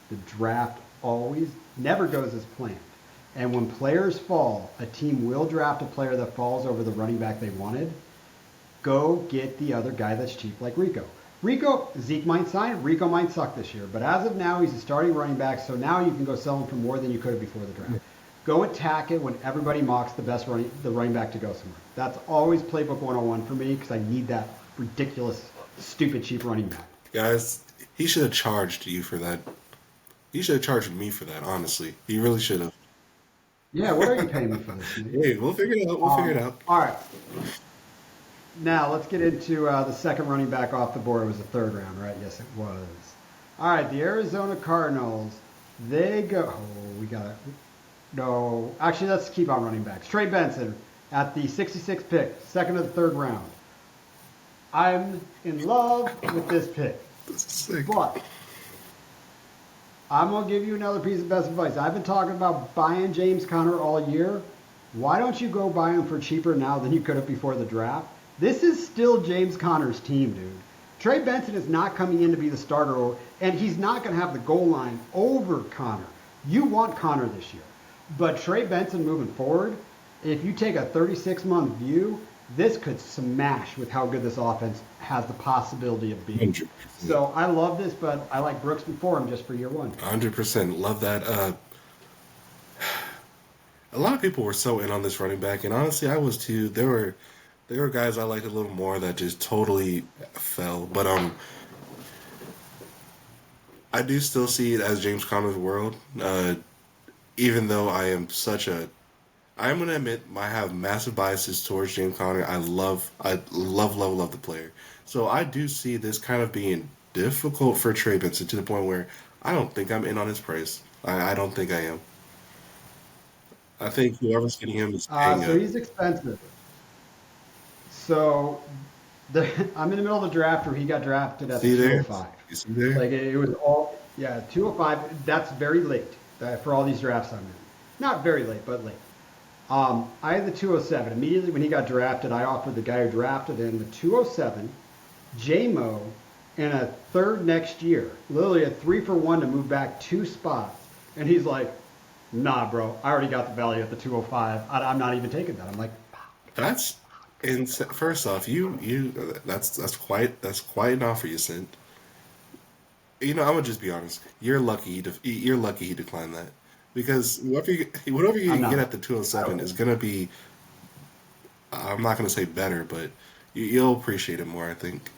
the draft always never goes as planned. And when players fall, a team will draft a player that falls over the running back they wanted. Go get the other guy that's cheap like Rico. Zeke might sign, Rico might suck this year, but as of now, he's a starting running back, so now you can go sell him for more than you could have before the draft. Go attack it when everybody mocks the running back to go somewhere. That's always playbook 101 for me because I need that ridiculous, stupid, cheap running back.
Guys, he should have charged you for that. He should have charged me for that, honestly. He really should have.
Yeah, what are you paying me for this, Nate?
Hey, we'll figure it out. We'll figure it out.
All right. Now, let's get into the second running back off the board. It was the third round, right? Yes, it was. All right, the Arizona Cardinals, they go... Oh, we got it. No, actually, let's keep on running backs. Trey Benson at the 66th pick, second of the third round. I'm in love with this pick,
This is sick.
but I'm going to give you another piece of best advice. I've been talking about buying James Conner all year. Why don't you go buy him for cheaper now than you could have before the draft? This is still James Conner's team, dude. Trey Benson is not coming in to be the starter, and he's not going to have the goal line over Conner. You want Conner this year. But Trey Benson moving forward, if you take a 36-month view, this could smash with how good this offense has the possibility of being.
100%.
So I love this, but I like Brooks before him just for year one.
100%. Love that. A lot of people were so in on this running back, and honestly, I was too. There were guys I liked a little more that just totally fell. But I do still see it as James Conner's world. Even though I'm gonna admit I have massive biases towards James Conner. I love the player. So I do see this kind of being difficult for Trey Benson to the point where I don't think I'm in on his price. I don't think I am. I think whoever's getting him is paying
So
up.
he's expensive. So I'm in the middle of the draft where he got drafted at
See
the
there?
205.
You see there?
Like it was all, 205. That's very late for all these drafts I'm in. Not very late, but late. I had the 207. Immediately when he got drafted, I offered the guy who drafted him the 207, J-Mo, and a third next year. Literally a 3-for-1 to move back 2 spots. And he's like, nah, bro, I already got the value at the 205. I'm not even taking that. I'm like,
That's first off, that's quite an offer you sent. I'm gonna just be honest. You're lucky. You're lucky he declined that because whatever you
I'm not.
get at the 207 is gonna be. I'm not gonna say better, but you'll appreciate it more. I think.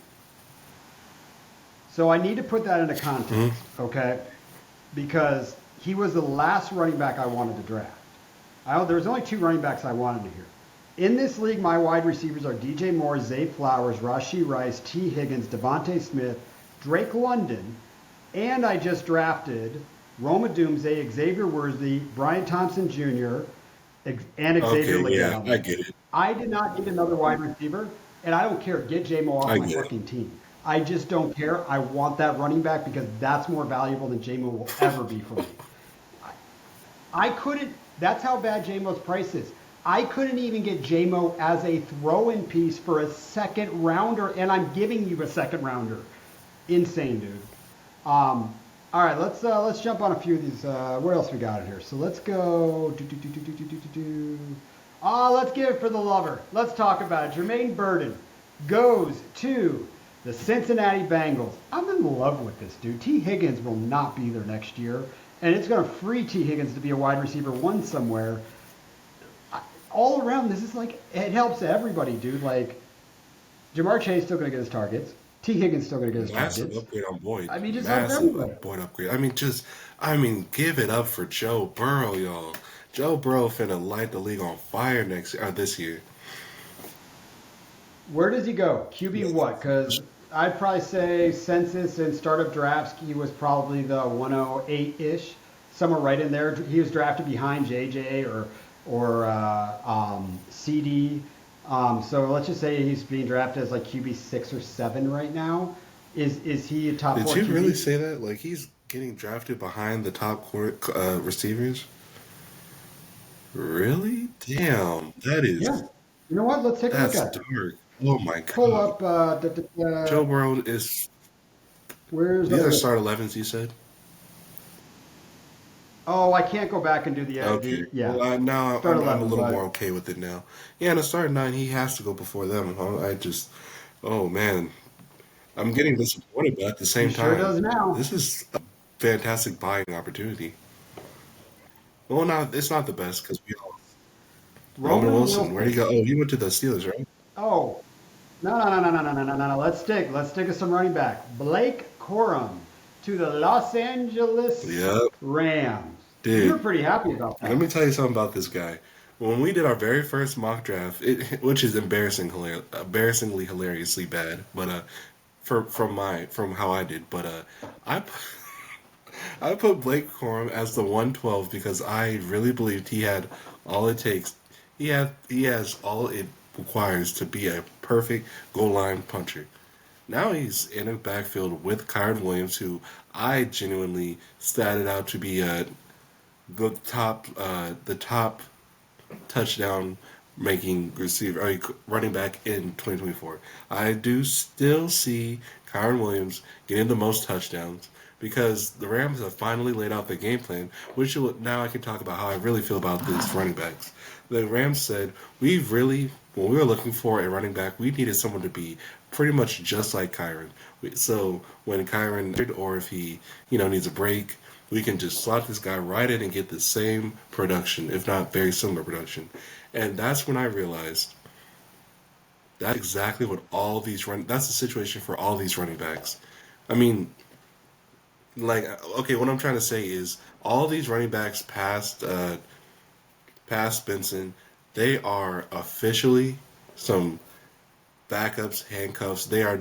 so I need to put that into context, okay? Because he was the last running back I wanted to draft. There's only 2 running backs I wanted to hear. In this league, my wide receivers are DJ Moore, Zay Flowers, Rashee Rice, T. Higgins, Devontae Smith, Drake London, and I just drafted Roma Doomsday, Xavier Worthy, Brian Thompson Jr., and Xavier
Okay, yeah,
Leggett.
I get it.
I did not need another wide receiver, and I don't care. Get J-Mo off
I
my
get it.
fucking team. I just don't care. I want that running back because that's more valuable than J-Mo will ever be for me. I couldn't. That's how bad J-Mo's price is. I couldn't even get J-Mo as a throw-in piece for a second rounder, and I'm giving you a second rounder. Insane, dude. All right, let's jump on a few of these. What else we got in here? So let's go. Let's give it for the lover. Let's talk about it. Jermaine Burton goes to the Cincinnati Bengals. I'm in love with this dude. T. Higgins will not be there next year, and it's going to free T. Higgins to be a wide receiver one somewhere. All around, this is like, it helps everybody, dude. Like, Jamar Chase still going to get his targets. T. Higgins still going to get his
Massive
targets.
upgrade on Boyd.
I mean, just helps
Massive
everybody.
Boyd upgrade. I mean, give it up for Joe Burrow, y'all. Joe Burrow finna light the league on fire this year.
Where does he go? QB what? Because I'd probably say census and startup drafts, he was probably the 108-ish, somewhere right in there. He was drafted behind JJ or CD. So let's just say he's being drafted as like QB 6 or 7 right now. Is he a top 4
Did you
QB?
really say that? Like he's getting drafted behind the top receivers? Really? Damn, that is
Yeah. You know what? Let's take a look
that's
at it.
dark. Oh my
Pull
god.
up.
Joe Burrow is.
Where's
These
the?
are start 11s. You said.
Oh, I can't go back and do
Okay.
yeah.
Well, now
Start
I'm a
11,
little
but
more okay with it now. Yeah, in a start 9, he has to go before them. Oh man, I'm getting disappointed, but at the
he
same
sure
time,
does now.
this is a fantastic buying opportunity. Well, it's not the best because we all. Roman
Roman
Wilson, where'd he
Wilson.
go? Oh, he went to the Steelers, right?
Oh, no. Let's stick with some running back. Blake Corum to the Los Angeles
Yep,
Rams. You're
dude.
pretty happy about
Let
that.
me tell you something about this guy. When we did our very first mock draft, which is embarrassingly hilariously bad, but from how I did, but I I put Blake Corum as the 112 because I really believed he had all it takes. He has all it requires to be a perfect goal line puncher. Now he's in a backfield with Kyron Williams, who I genuinely statted out to be the top touchdown making receiver, running back in 2024. I do still see Kyron Williams getting the most touchdowns because the Rams have finally laid out the game plan, now I can talk about how I really feel about these running backs. The Rams said, when we were looking for a running back, we needed someone to be pretty much just like Kyron. So when Kyron, or if he, needs a break, we can just slot this guy right in and get the same production, if not very similar production. And that's when I realized that's exactly what that's the situation for all these running backs. I mean, like, okay, what I'm trying to say is all these running backs past Benson, they are officially some backups, handcuffs. They're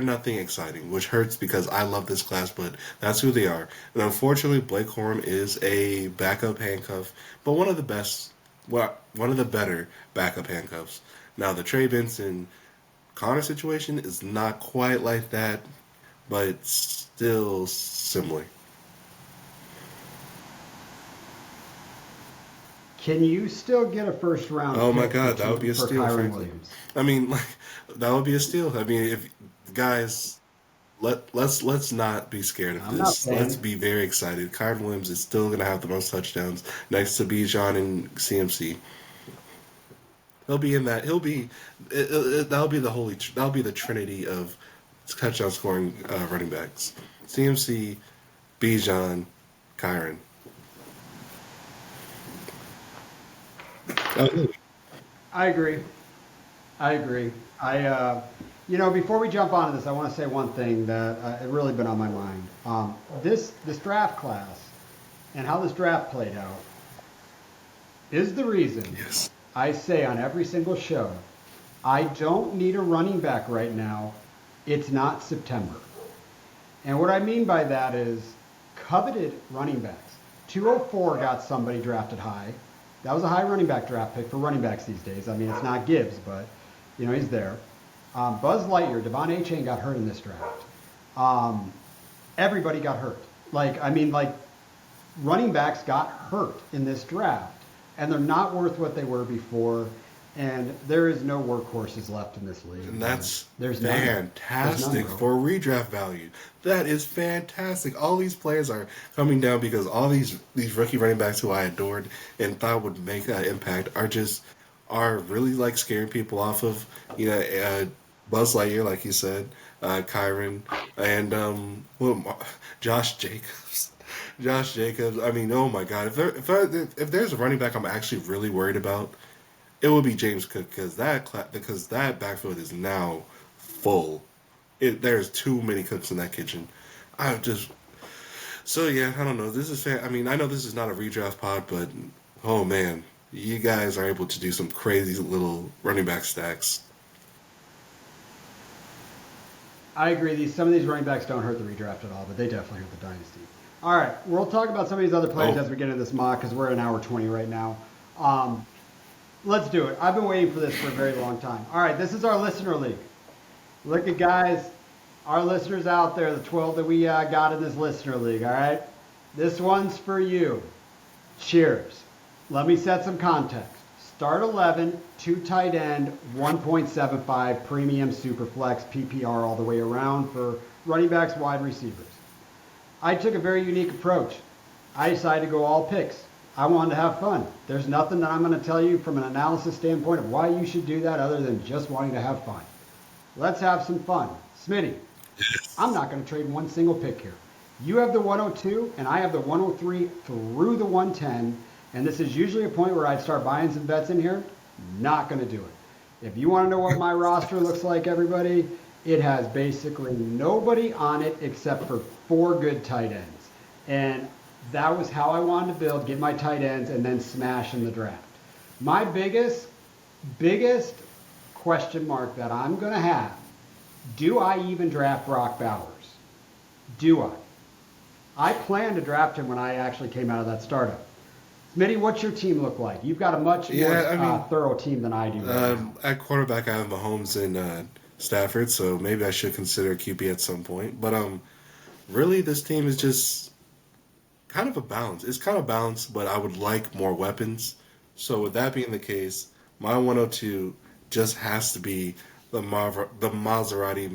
nothing exciting, which hurts because I love this class, but that's who they are. And unfortunately, Blake Corum is a backup handcuff, but one of the better backup handcuffs. Now, the Trey Benson Connor situation is not quite like that, but still similar.
Can you still get a first round
Oh my
pick
God, that would be a
for
steal,
Kyron
frankly.
Williams?
I mean, like, that would be a steal. I mean, if guys, let's not be scared of
I'm not
this. Let's
saying.
be very excited. Kyron Williams is still going to have the most touchdowns next to Bijan and CMC. He'll be in that. That'll be the trinity of touchdown scoring running backs. CMC, Bijan, Kyron. Oh,
I agree. I agree. Before we jump onto this, I want to say one thing that has really been on my mind. This draft class and how this draft played out is the reason
yes.
I say on every single show, I don't need a running back right now. It's not September. And what I mean by that is coveted running backs. 204 got somebody drafted high. That was a high running back draft pick for running backs these days. I mean, it's not Gibbs, but, he's there. Buzz Lightyear, Devon A-Chain got hurt in this draft. Everybody got hurt. Running backs got hurt in this draft. And they're not worth what they were before. And there is no workhorses left in this league.
And that's
There's none.
fantastic
bro.
for redraft value. That is fantastic. All these players are coming down because all these rookie running backs who I adored and thought would make an impact are really like scaring people off of Buzz Lightyear, like you said, Kyron, and Josh Jacobs. Josh Jacobs. I mean, oh my God! If there's a running back I'm actually really worried about, it will be James Cook because that backfield is now full. There's too many cooks in that kitchen. I just so yeah. I don't know. This is fair. I mean, I know this is not a redraft pod, but oh man, you guys are able to do some crazy little running back stacks.
I agree. Some of these running backs don't hurt the redraft at all, but they definitely hurt the dynasty. All right, we'll talk about some of these other players as we get into this mock because we're at an hour 20 right now. Let's do it. I've been waiting for this for a very long time. All right, this is our listener league. Look at guys, our listeners out there, the 12 that we got in this listener league. All right, this one's for you. Cheers. Let me set some context. Start 11, 2 tight end, 1.75 premium super flex PPR all the way around for running backs, wide receivers. I took a very unique approach. I decided to go all picks. I wanted to have fun. There's nothing that I'm going to tell you from an analysis standpoint of why you should do that other than just wanting to have fun. Let's have some fun. Smitty, I'm not going to trade one single pick here. You have the 102 and I have the 103 through the 110. And this is usually a point where I'd start buying some bets in here. Not going to do it. If you want to know what my roster looks like, everybody, it has basically nobody on it except for 4 good tight ends. And that was how I wanted to build, get my tight ends, and then smash in the draft. My biggest question mark that I'm going to have, do I even draft Brock Bowers? Do I? I planned to draft him when I actually came out of that startup. Smitty, what's your team look like? You've got a much more thorough team than I do right now.
At quarterback, I have Mahomes and Stafford, so maybe I should consider QB at some point. But really, this team is just kind of a balance. It's kind of balanced, but I would like more weapons. So with that being the case, my 102 just has to be the Maserati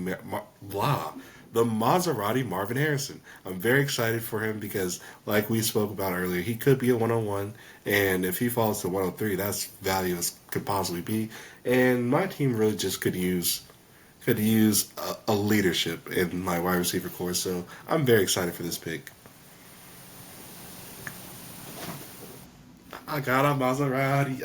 Marvin Harrison. I'm very excited for him because, like we spoke about earlier, he could be a 101, and if he falls to 103, that's value as could possibly be. And my team really just could use a leadership in my wide receiver core, so I'm very excited for this pick. I got a Maserati.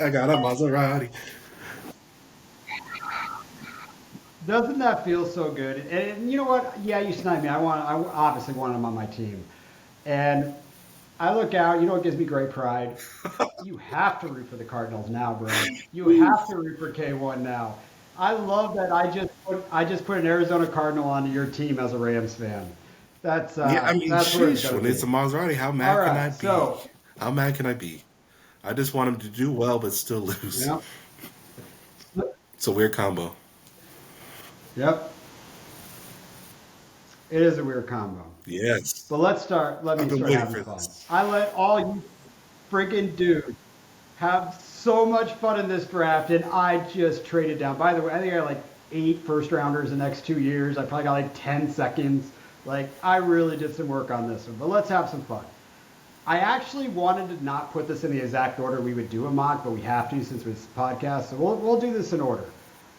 Doesn't that feel so good? And you know what? Yeah, you sniped me. I obviously want him on my team. And I look out, you know what gives me great pride? You have to root for the Cardinals now, bro. You have to root for K1 now. I love that I just put an Arizona Cardinal onto your team as a Rams fan. That's that's where it's
when
be.
it's a Maserati, how mad can I be? How mad can I be? I just want him to do well but still lose.
Yep.
It's a weird combo.
Yep. It is a weird combo.
Yes.
But let me start having fun. I let all you freaking dudes have so much fun in this draft, and I just traded down. By the way, I think I got like 8 first rounders the next 2 years. I probably got like 10 seconds. Like, I really did some work on this one. But let's have some fun. I actually wanted to not put this in the exact order we would do a mock, but we have to since it's a podcast. So we'll do this in order.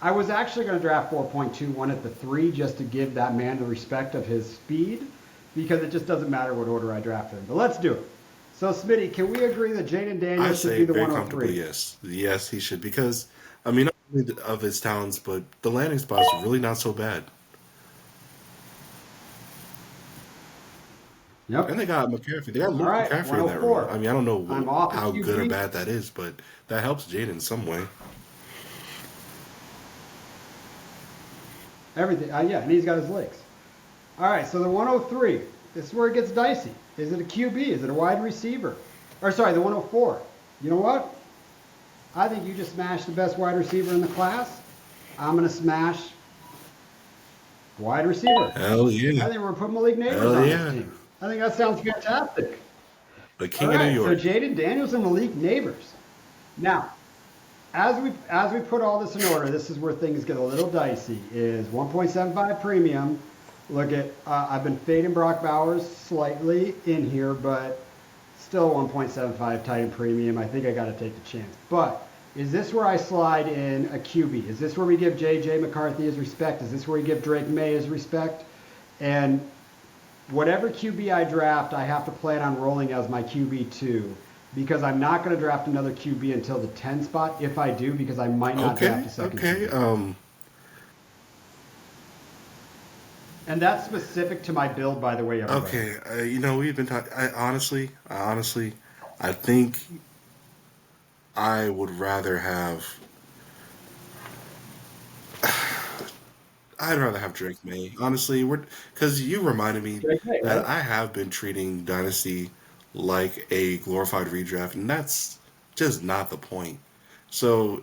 I was actually going to draft 4.21 at the 3 just to give that man the respect of his speed because it just doesn't matter what order I drafted him. But let's do it. So, Smitty, can we agree that Jaden Daniels should be the 103?
Yes. Yes, he should because, I mean, not only of his talents, but the landing spots are really not so bad.
Yep.
And they got McCaffrey. They got Luke McCaffrey in that room. I mean, I don't know how good or bad that is, but that helps Jaden in some way.
Everything. Yeah, and he's got his legs. All right, so the 103. This is where it gets dicey. Is it a QB? Is it a wide receiver? Or sorry, the 104. You know what? I think you just smashed the best wide receiver in the class. I'm going to smash wide receiver.
Hell yeah.
I think we're putting Malik Neighbors on this team. I think that sounds fantastic.
The king of New York.
So Jaden Daniels and Malik Neighbors. Now, as we put all this in order, this is where things get a little dicey. Is 1.75 premium. Look at I've been fading Brock Bowers slightly in here, but still 1.75 Titan premium. I think I got to take the chance. But is this where I slide in a QB? Is this where we give J.J. McCarthy his respect? Is this where we give Drake May his respect? And whatever QB I draft, I have to plan on rolling as my QB2 because I'm not going to draft another QB until the 10 spot if I do, because I might not draft a second QB. And that's specific to my build, by the way, everybody.
Okay, we've been talking. Honestly, I think I would rather have. I'd rather have Drake May. Honestly, because you reminded me
May,
that
right?
I have been treating Dynasty like a glorified redraft, and that's just not the point. So,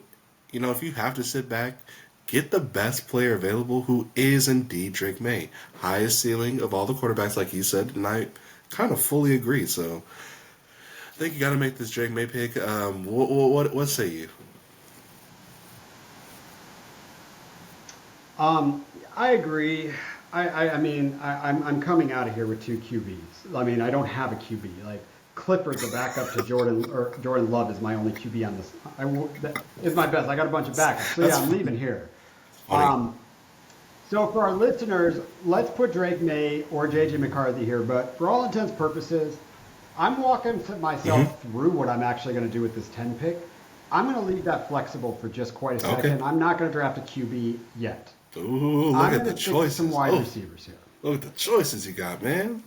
if you have to sit back, get the best player available, who is indeed Drake May. Highest ceiling of all the quarterbacks, like you said, and I kind of fully agree. So I think you got to make this Drake May pick. What say you?
I agree. I'm coming out of here with two QBs. I mean, I don't have a QB. Like Clifford's a backup to Jordan Love is my only QB on this. That is my best. I got a bunch of backups. So yeah, I'm leaving here. So for our listeners, let's put Drake May or J.J. McCarthy here. But for all intents and purposes, I'm walking myself through what I'm actually going to do with this 10 pick. I'm going to leave that flexible for just quite a second.
Okay.
I'm not going to draft a QB yet.
Ooh, look
I'm
at the
going to stick to
choices.
some wide receivers here.
Look at the choices you got, man.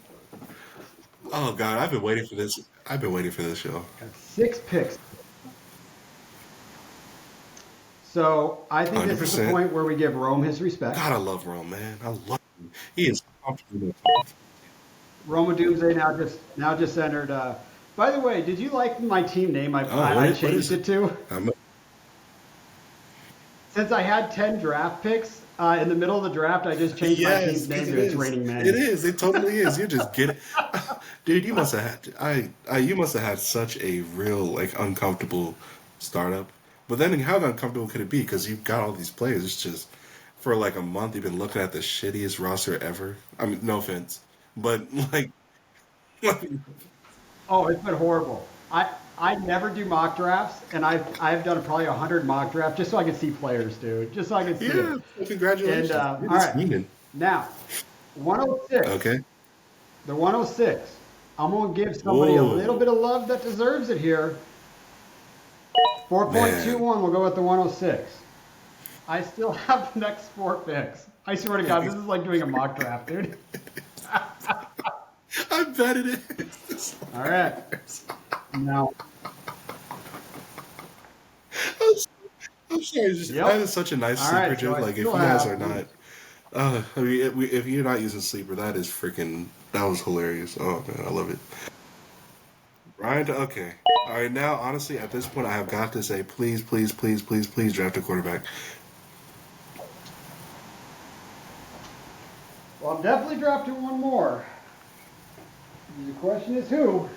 Oh God, I've been waiting for this. I've been waiting for this show.
Got 6 picks. So I think this is the
100%.
point where we give Rome his respect.
God, I love Rome, man. I love him. He is comfortable.
Roma Doomsday now just entered. By the way, did you like my team name? I
what
changed
is
it to. Since I had 10 draft picks in the middle of the draft, I just changed my team's name to It's Raining Men.
It is. It totally is. You just get it, dude. You must have had. You must have had such a real uncomfortable startup. But then, how uncomfortable could it be? Because you've got all these players. It's just for a month you've been looking at the shittiest roster ever. I mean, no offense, but
Oh, it's been horrible. I never do mock drafts, and I've done probably 100 mock drafts just so I can see players, dude. Just so I can see
yeah.
it.
Congratulations.
And all right, now 106.
Okay.
The 106. I'm gonna give somebody a
Ooh.
little bit of love that deserves it here. 4.21. We'll go with the 106. I still have the next 4 picks. I swear to God, this is like doing a mock draft, dude.
I bet it is.
All right. Now,
I'm sorry.
Yep.
That is such a nice
All
sleeper
right, so
joke.
I
If
still
you guys
have-
are not, I mean, if you're not using sleeper, that is freaking. That was hilarious. Oh man, I love it. Ryan, okay. All right, now honestly, at this point, I have got to say, please, please, please, please, please draft a quarterback.
well, I'm definitely drafting one more. The question is who?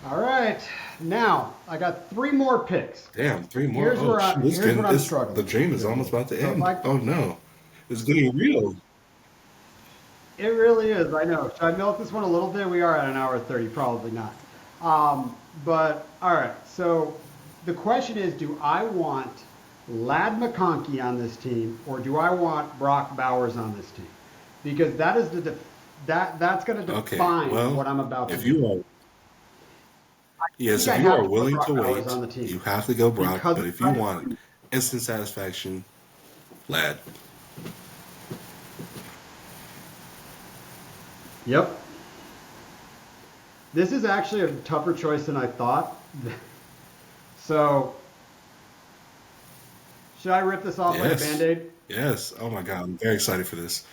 All right. Now, I got 3 more picks.
Damn, 3 more.
Here's where I'm struggling.
The dream is almost about to
So if
end.
I-
Oh no, it's getting real.
It really is. I know. Should I milk this one a little bit? We are at an hour 30. Probably not. But all right. So the question is, do I want Lad McConkey on this team, or do I want Brock Bowers on this team? Because that is that's going to
Okay,
define
well,
what I'm about to
if
do.
you are, yes,
think
if
I
you
have
are
to put
willing
Brock
to
Bowers
wait,
on the team.
you have to go Brock.
Because
But if you
I-
want instant satisfaction, Lad.
Yep. This is actually a tougher choice than I thought. So, should I rip this off like a
Yes.
Band-Aid?
Yes. Oh my God, I'm very excited for this.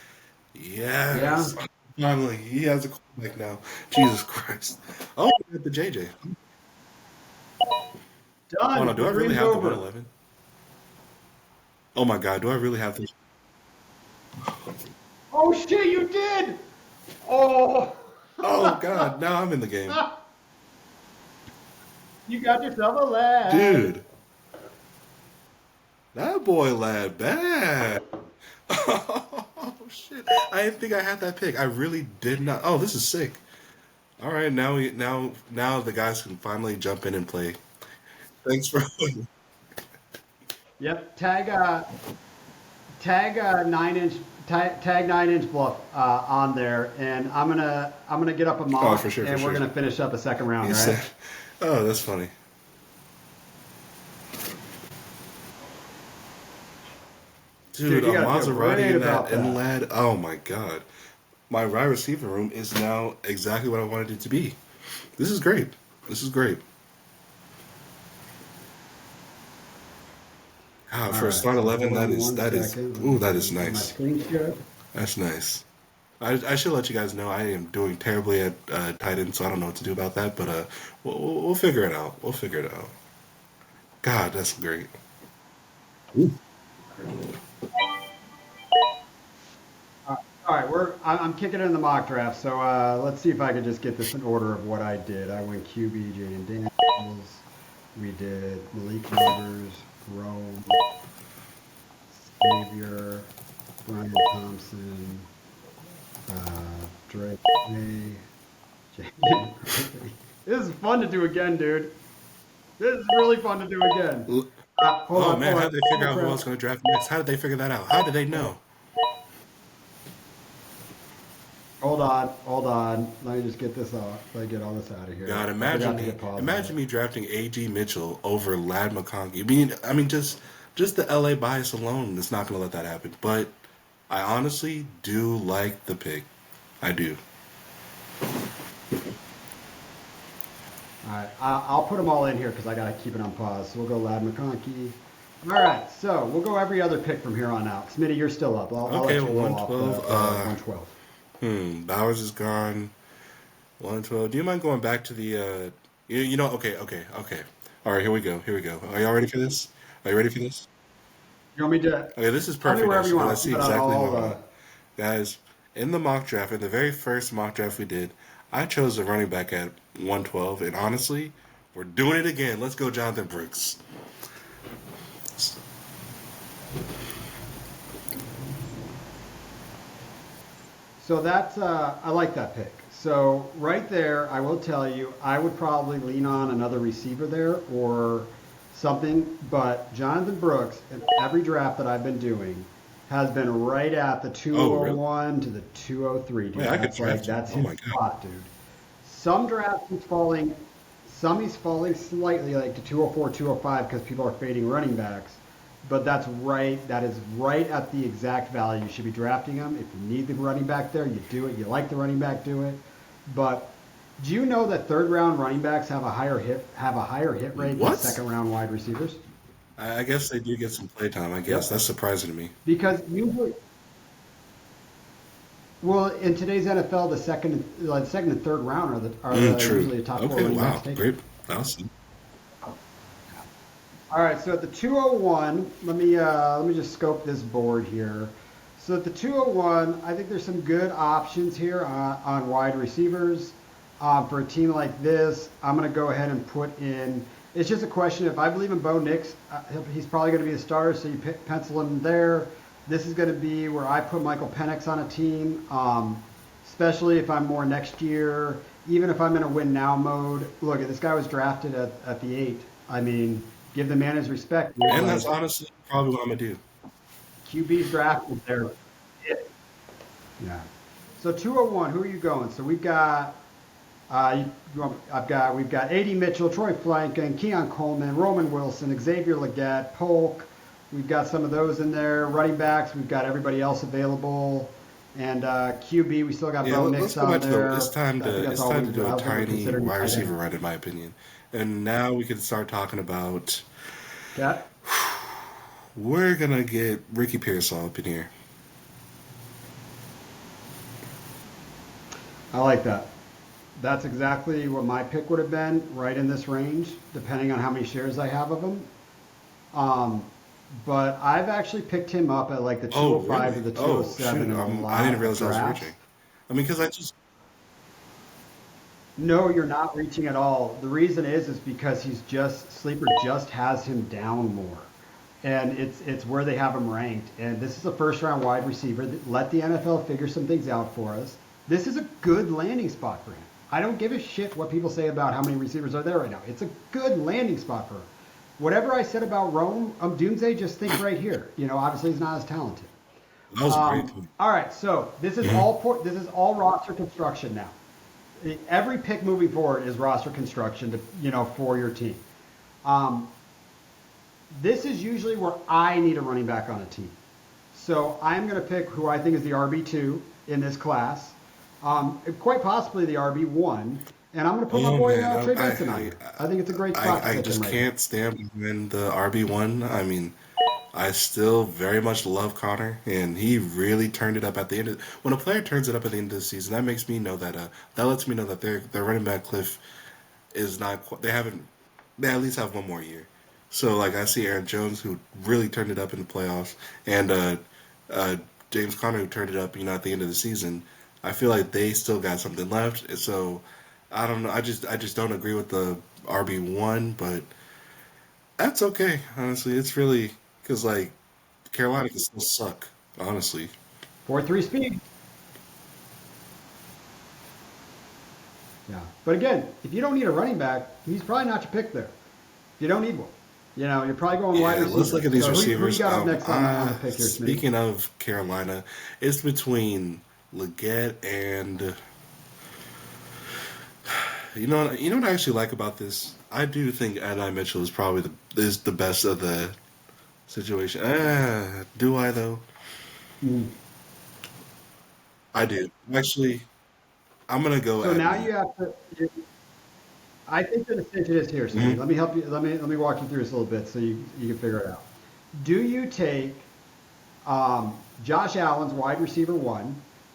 Yes. Finally, he has a quarterback now. Jesus Christ. Oh, we got the JJ.
Done.
Oh no, do I
The
really
dream's
have the
over.
111? Oh my God, do I really have this?
Oh shit, you did! Oh!
Oh God, now I'm in the game.
You got yourself a lad.
Dude, That boy lad bad. Oh shit! I didn't think I had that pick. I really did not. Oh, this is sick. All right, now the guys can finally jump in and play. Thanks for.
Yep. Tag 9 inch tag 9 inch bluff on there, and I'm gonna get up a
Oh,
mock,
for sure, for
and we're
sure.
gonna finish up a second round,
He
all right?
said, "Oh, that's funny, dude."
Dude,
A
you gotta feel
Maserati
great
in that
about
in
that.
lad. Oh my god, my wide receiver room is now exactly what I wanted it to be. This is great. This is great. Ah,
All
for a
right,
start
so
11,
hold
that
on
is
one
that is
second. Let
ooh,
me
that is
get my
nice.
screen share.
That's nice. I should let you guys know I am doing terribly at tight end, so I don't know what to do about that. But we'll figure it out. We'll figure it out. God, that's great. Ooh.
All right, I'm kicking in the mock draft, so let's see if I can just get this in order of what I did. I went QB, Jaden Daniels. We did Malik Neighbors, Rome, Xavier, Brian Thompson, Drake May, Jaden Gridley. This is fun to do again, dude. This is really fun to do again.
L-
Hold
Oh
on,
man,
hold
how
on.
did they figure
Oh,
out who
crap.
else going to draft next? How did they figure that out? How did they know?
Hold on, hold on. Let me just get this off. Let me get all this out of here.
God,
I forgot to hit pause on
imagine
it.
me drafting A.G. Mitchell over Lad McConkey. I mean, just the L.A. bias alone is not going to let that happen. But I honestly do like the pick. I do.
All right, I'll put them all in here because I got to keep it on pause. So we'll go Lad McConkey. All right, so we'll go every other pick from here on out. Smitty, you're still up. I'll
Okay,
let you
well,
roll off the
112.
112.
Bowers is gone. 112. Do you mind going back to the? You know. Okay. Okay. Okay. All right. Here we go. Here we go. Are y'all ready for this? Are you ready for this?
You want me to
Okay. This is
tell me
perfect
wherever you
actually
want?
because
I'll
I
keep
see
it on
exactly who
all
I want.
the.
Guys, in the mock draft, in the very first mock draft we did, I chose the running back at 112, and honestly, we're doing it again. Let's go, Jonathan Brooks.
So that's I like that pick. So right there, I will tell you, I would probably lean on another receiver there or something. But Jonathan Brooks, in every draft that I've been doing, has been right at the
Oh, really?
201 to the 203,
Wait,
dude.
I could
That's like
draft him.
that's
Oh
his
my god.
spot, dude. Some drafts he's falling slightly like to 204, 205 because people are fading running backs. But that is right at the exact value. You should be drafting him. If you need the running back there, you do it. You like the running back, do it. But do you know that third round running backs have a higher hit rate than
What?
second round wide receivers?
I guess they do get some playtime. I guess
Yep.
that's surprising to me.
Because usually, well, in today's NFL, the second and third round are
True.
usually the top four
Okay.
running backs
Wow.
taken.
Great. Awesome.
All right, so at the 201, let me just scope this board here. So at the 201, I think there's some good options here on wide receivers. For a team like this, I'm going to go ahead and put in. It's just a question if I believe in Bo Nix, he's probably going to be the starter, so you pencil him there. This is going to be where I put Michael Penix on a team, especially if I'm more next year. Even if I'm in a win now mode. Look, this guy was drafted at the 8. I mean, give the man his respect, dude.
And that's
Like
honestly probably what I'm gonna do.
QB's drafted there. Yeah. So 201, who are you going? So we've got we've got A.D. Mitchell, Troy Flanken, Keon Coleman, Roman Wilson, Xavier Legette, Polk. We've got some of those in there. Running backs, we've got everybody else available. And QB, we still got
Yeah,
Bo
let's
Nix
go
on
back to the.
there. I think that's
It's
all
time to do a
I think we're
tiny
considering
wide
tight
receiver
end.
run, in my opinion. And now we can start talking about.
Okay.
We're gonna get Ricky Pearsall up in here.
I like that. That's exactly what my pick would have been, right in this range, depending on how many shares I have of him. Um, but I've actually picked him up at like the
Oh,
205 to
really?
the
Oh,
207
shoot!
in a
I didn't
lot of
realize I was
drafts.
reaching. I mean, because I just.
No, you're not reaching at all. The reason is because he's just Sleeper just has him down more. and it's where they have him ranked. And this is a first round wide receiver. Let the NFL figure some things out for us. This is a good landing spot for him. I don't give a shit what people say about how many receivers are there right now. It's a good landing spot for him. Whatever I said about Rome, Doomsday, just think right here. Obviously he's not as talented.
That was great.
All right, so this is all roster construction now. Every pick moving forward is roster construction for your team. This is usually where I need a running back on a team. So I'm going to pick who I think is the RB2 in this class, quite possibly the RB1, and I'm going to put my boy Trey Benson on here. I think it's a great spot.
I just can't stand behind the RB1. I mean, I still very much love Connor, and he really turned it up at the end. When a player turns it up at the end of the season, that makes me know that that lets me know that their running back cliff is not. They at least have one more year. So like I see Aaron Jones, who really turned it up in the playoffs, and James Conner, who turned it up at the end of the season. I feel like they still got something left. So I don't know. I just don't agree with the RB1, but that's okay. Honestly, it's really because like Carolina can still suck. Honestly,
4.3 speed. Yeah, but again, if you don't need a running back, he's probably not your pick there. If you don't need one, you're probably going wide receiver.
Let's look at these receivers.
Who you got up next on the pick here, Smitty?
Speaking of Carolina, it's between Leggett and you know what I actually like about this. I do think Adonai Mitchell is probably the best of the situation. Do I though? I do actually. I'm gonna go.
So now you have to. I think the decision is here, Steve. Let me help you. Let me walk you through this a little bit so you can figure it out. Do you take Josh Allen's wide receiver 1?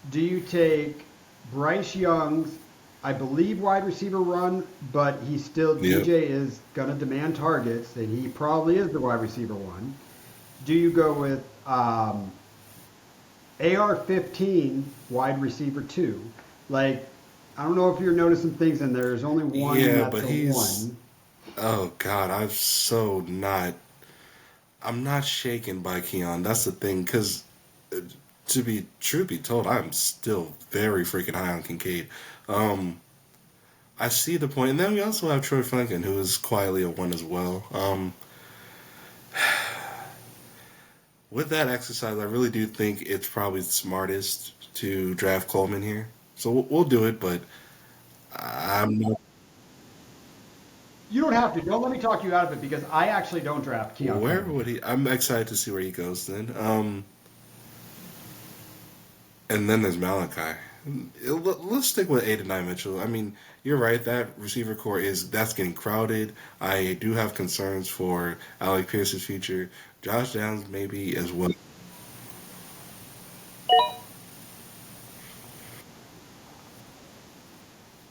Do you take Bryce Young's, I believe, wide receiver 1, but DJ is going to demand targets, and he probably is the wide receiver 1. Do you go with AR-15 wide receiver 2? Like, I don't know if you're noticing things in there. There's only one.
Yeah, but he's.
One.
Oh God, I'm not shaken by Keon. That's the thing, because truth be told, I'm still very freaking high on Kincaid. I see the point, and then we also have Troy Franklin, who is quietly a 1 as well. With that exercise, I really do think it's probably the smartest to draft Coleman here. So we'll do it, but I'm not.
You don't have to. Don't let me talk you out of it because I actually don't draft Keon.
Where would he? I'm excited to see where he goes then. And then there's Malachi. Let's stick with Adonai Mitchell. I mean, you're right. That receiver core that's getting crowded. I do have concerns for Alec Pierce's future. Josh Downs maybe as well.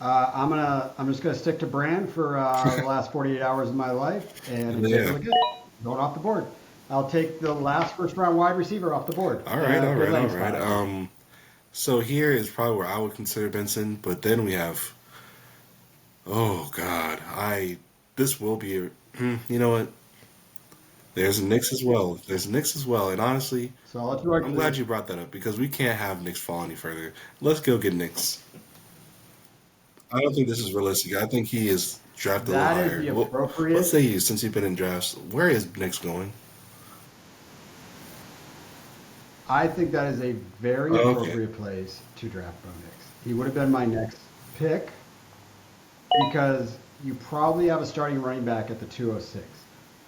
I'm just gonna stick to brand for the last 48 hours of my life and going off the board. I'll take the last first round wide receiver off the board.
All right. So here is probably where I would consider Benson, but then we have. Oh God, this will be. You know what? There's Knicks as well. And honestly, I'm glad you brought that up because we can't have Knicks fall any further. Let's go get Knicks. I don't think this is realistic. I think he is drafted a little higher.
That is the appropriate.
Let's say since you've been in drafts, where is Knicks going?
I think that is a very appropriate place to draft Bo Nix. He would have been my next pick because you probably have a starting running back at the 206.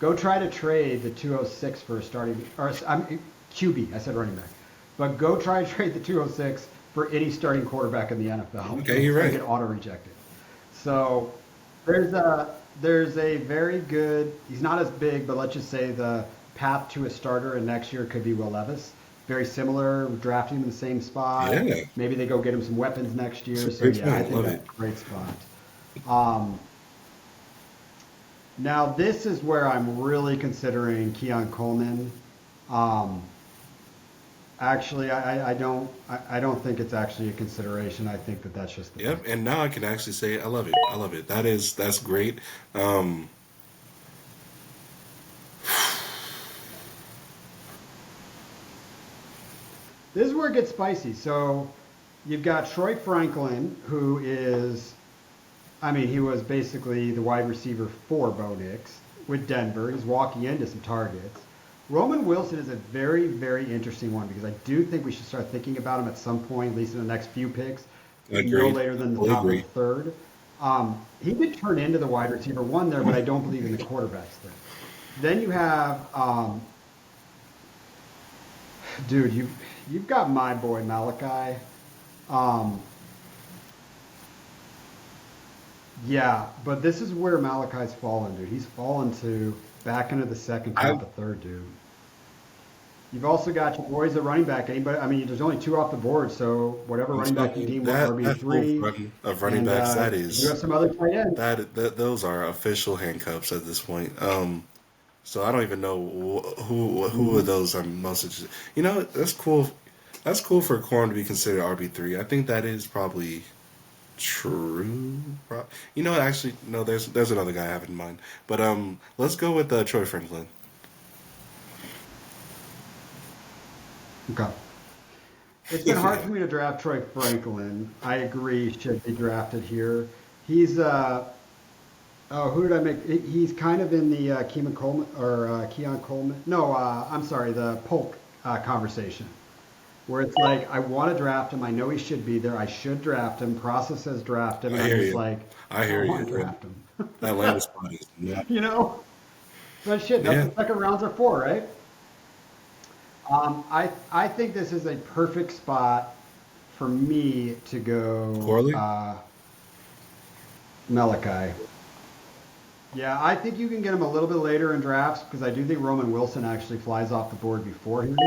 Go try to trade the 206 for a starting, or I'm QB. I said running back, but go try to trade the 206 for any starting quarterback in the NFL.
Okay, you're right.
Get auto rejected. So there's a very good. He's not as big, but let's just say the path to a starter and next year could be Will Levis. Very similar, drafting him in the same spot.
Yeah.
Maybe they go get him some weapons next year.
So yeah,
I think that's a great spot. Now this is where I'm really considering Keon Coleman. Actually, I don't think it's actually a consideration. I think that's just the
pick. And now I can actually say I love it. That's great.
This is where it gets spicy. So you've got Troy Franklin, who is, I mean, he was basically the wide receiver for Bo Nix with Denver. He's walking into some targets. Roman Wilson is a very, very interesting one because I do think we should start thinking about him at some point, at least in the next few picks.
Agreed.
No later than the
Totally
top of
agree.
the third. He could turn into the wide receiver one there, but I don't believe in the quarterbacks there. Then you have, dude, you've got my boy Malachi. Yeah, but this is where Malachi's fallen, dude. He's fallen to back into the second, top of third, dude. You've also got your boys at running back. Anybody? I mean, there's only two off the board, so whatever running back you deem
that
RB3.
whole of running backs, that is
you have some other tight ends.
that those are official handcuffs at this point. So I don't even know who of those I'm most interested. You know, that's cool. That's cool for a corner to be considered RB3. I think that is probably true. You know, actually, no. There's another guy I have in mind, but let's go with Troy Franklin.
Okay. It's been hard for me to draft Troy Franklin. I agree, he should be drafted here. He's who did I make? He's kind of in the Keelan Coleman or Keon Coleman. No, I'm sorry, the Polk conversation, where it's like I want to draft him. I know he should be there. I should draft him. Process says draft him, and
I
I'm
hear
just
you.
like
I hear
I
you.
want to draft him.
That landing spot is not.
You know, but shit, that's
Yeah.
what second rounds are for, right? I think this is a perfect spot for me to go
Corley?
Malachi. Yeah, I think you can get him a little bit later in drafts because I do think Roman Wilson actually flies off the board before him.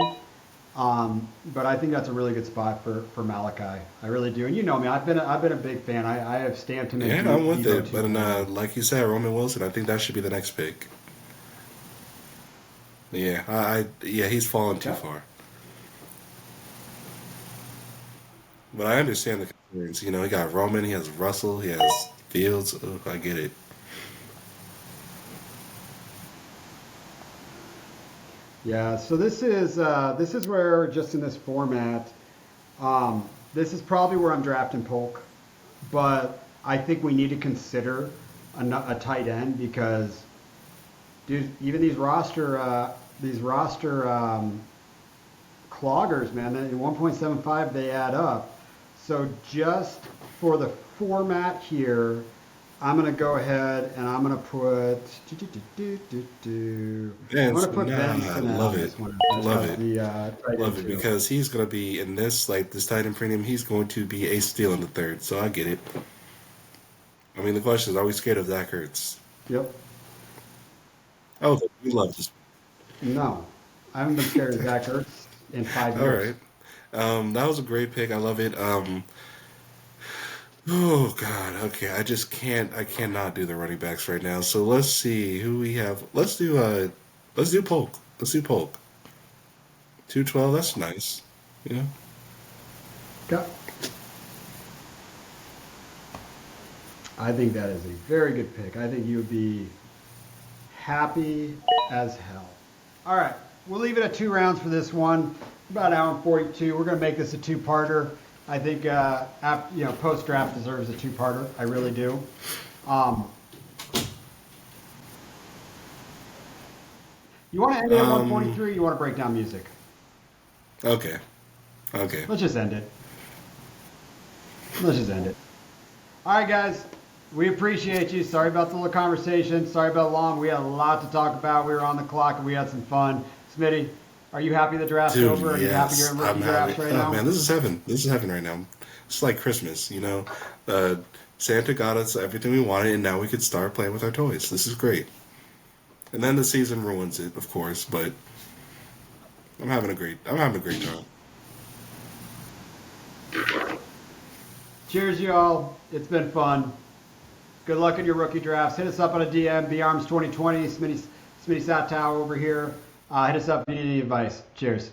But I think that's a really good spot for Malachi. I really do. And you know me, I've been a big fan. I have stamped him.
Yeah,
in
I'm with
Devo
it. But like you said, Roman Wilson, I think that should be the next pick. Yeah, he's fallen too far. But I understand the concerns. You know, he got Roman, he has Russell, he has Fields. Ugh, I get it.
Yeah, so this is where just in this format, this is probably where I'm drafting Polk, but I think we need to consider a tight end because, dude, even these roster cloggers, man, in 1.75 they add up. So just for the format here, I'm gonna go ahead and I'm gonna put. I'm gonna put Ben Sinnott
love
on
it.
this one.
Love it.
Tight
Love
end
it
too.
because he's going to be in this, like this tight end premium, he's going to be a steal in the third. So I get it. I mean, the question is, are we scared of Zach Ertz?
Yep.
Oh, we love this.
No, I haven't been scared of Zach Ertz in 5
All
years.
right. That was a great pick. I love it. Oh God. Okay. I cannot do the running backs right now. So let's see who we have. Let's do Polk. Let's do Polk. 212. That's nice. Yeah.
Okay. I think that is a very good pick. I think you would be happy as hell. All right, we'll leave it at 2 rounds for this one. About an hour and 42. We're going to make this a two-parter. I think post-draft deserves a two-parter. I really do. You want to end it at 143 or you want to break down music?
Okay.
Let's just end it. All right, guys. We appreciate you. Sorry about the little conversation. Sorry about long. We had a lot to talk about. We were on the clock and we had some fun. Smitty, are you happy the draft's
Dude,
over? Are you happy you're in rookie drafts right now?
Man, this is heaven. This is heaven right now. It's like Christmas, you know. Santa got us everything we wanted, and now we could start playing with our toys. This is great. And then the season ruins it, of course, but I'm having a great time.
Cheers, y'all. It's been fun. Good luck in your rookie drafts. Hit us up on a DM, BArms2020, Smitty Satow over here. Hit us up if you need any advice. Cheers.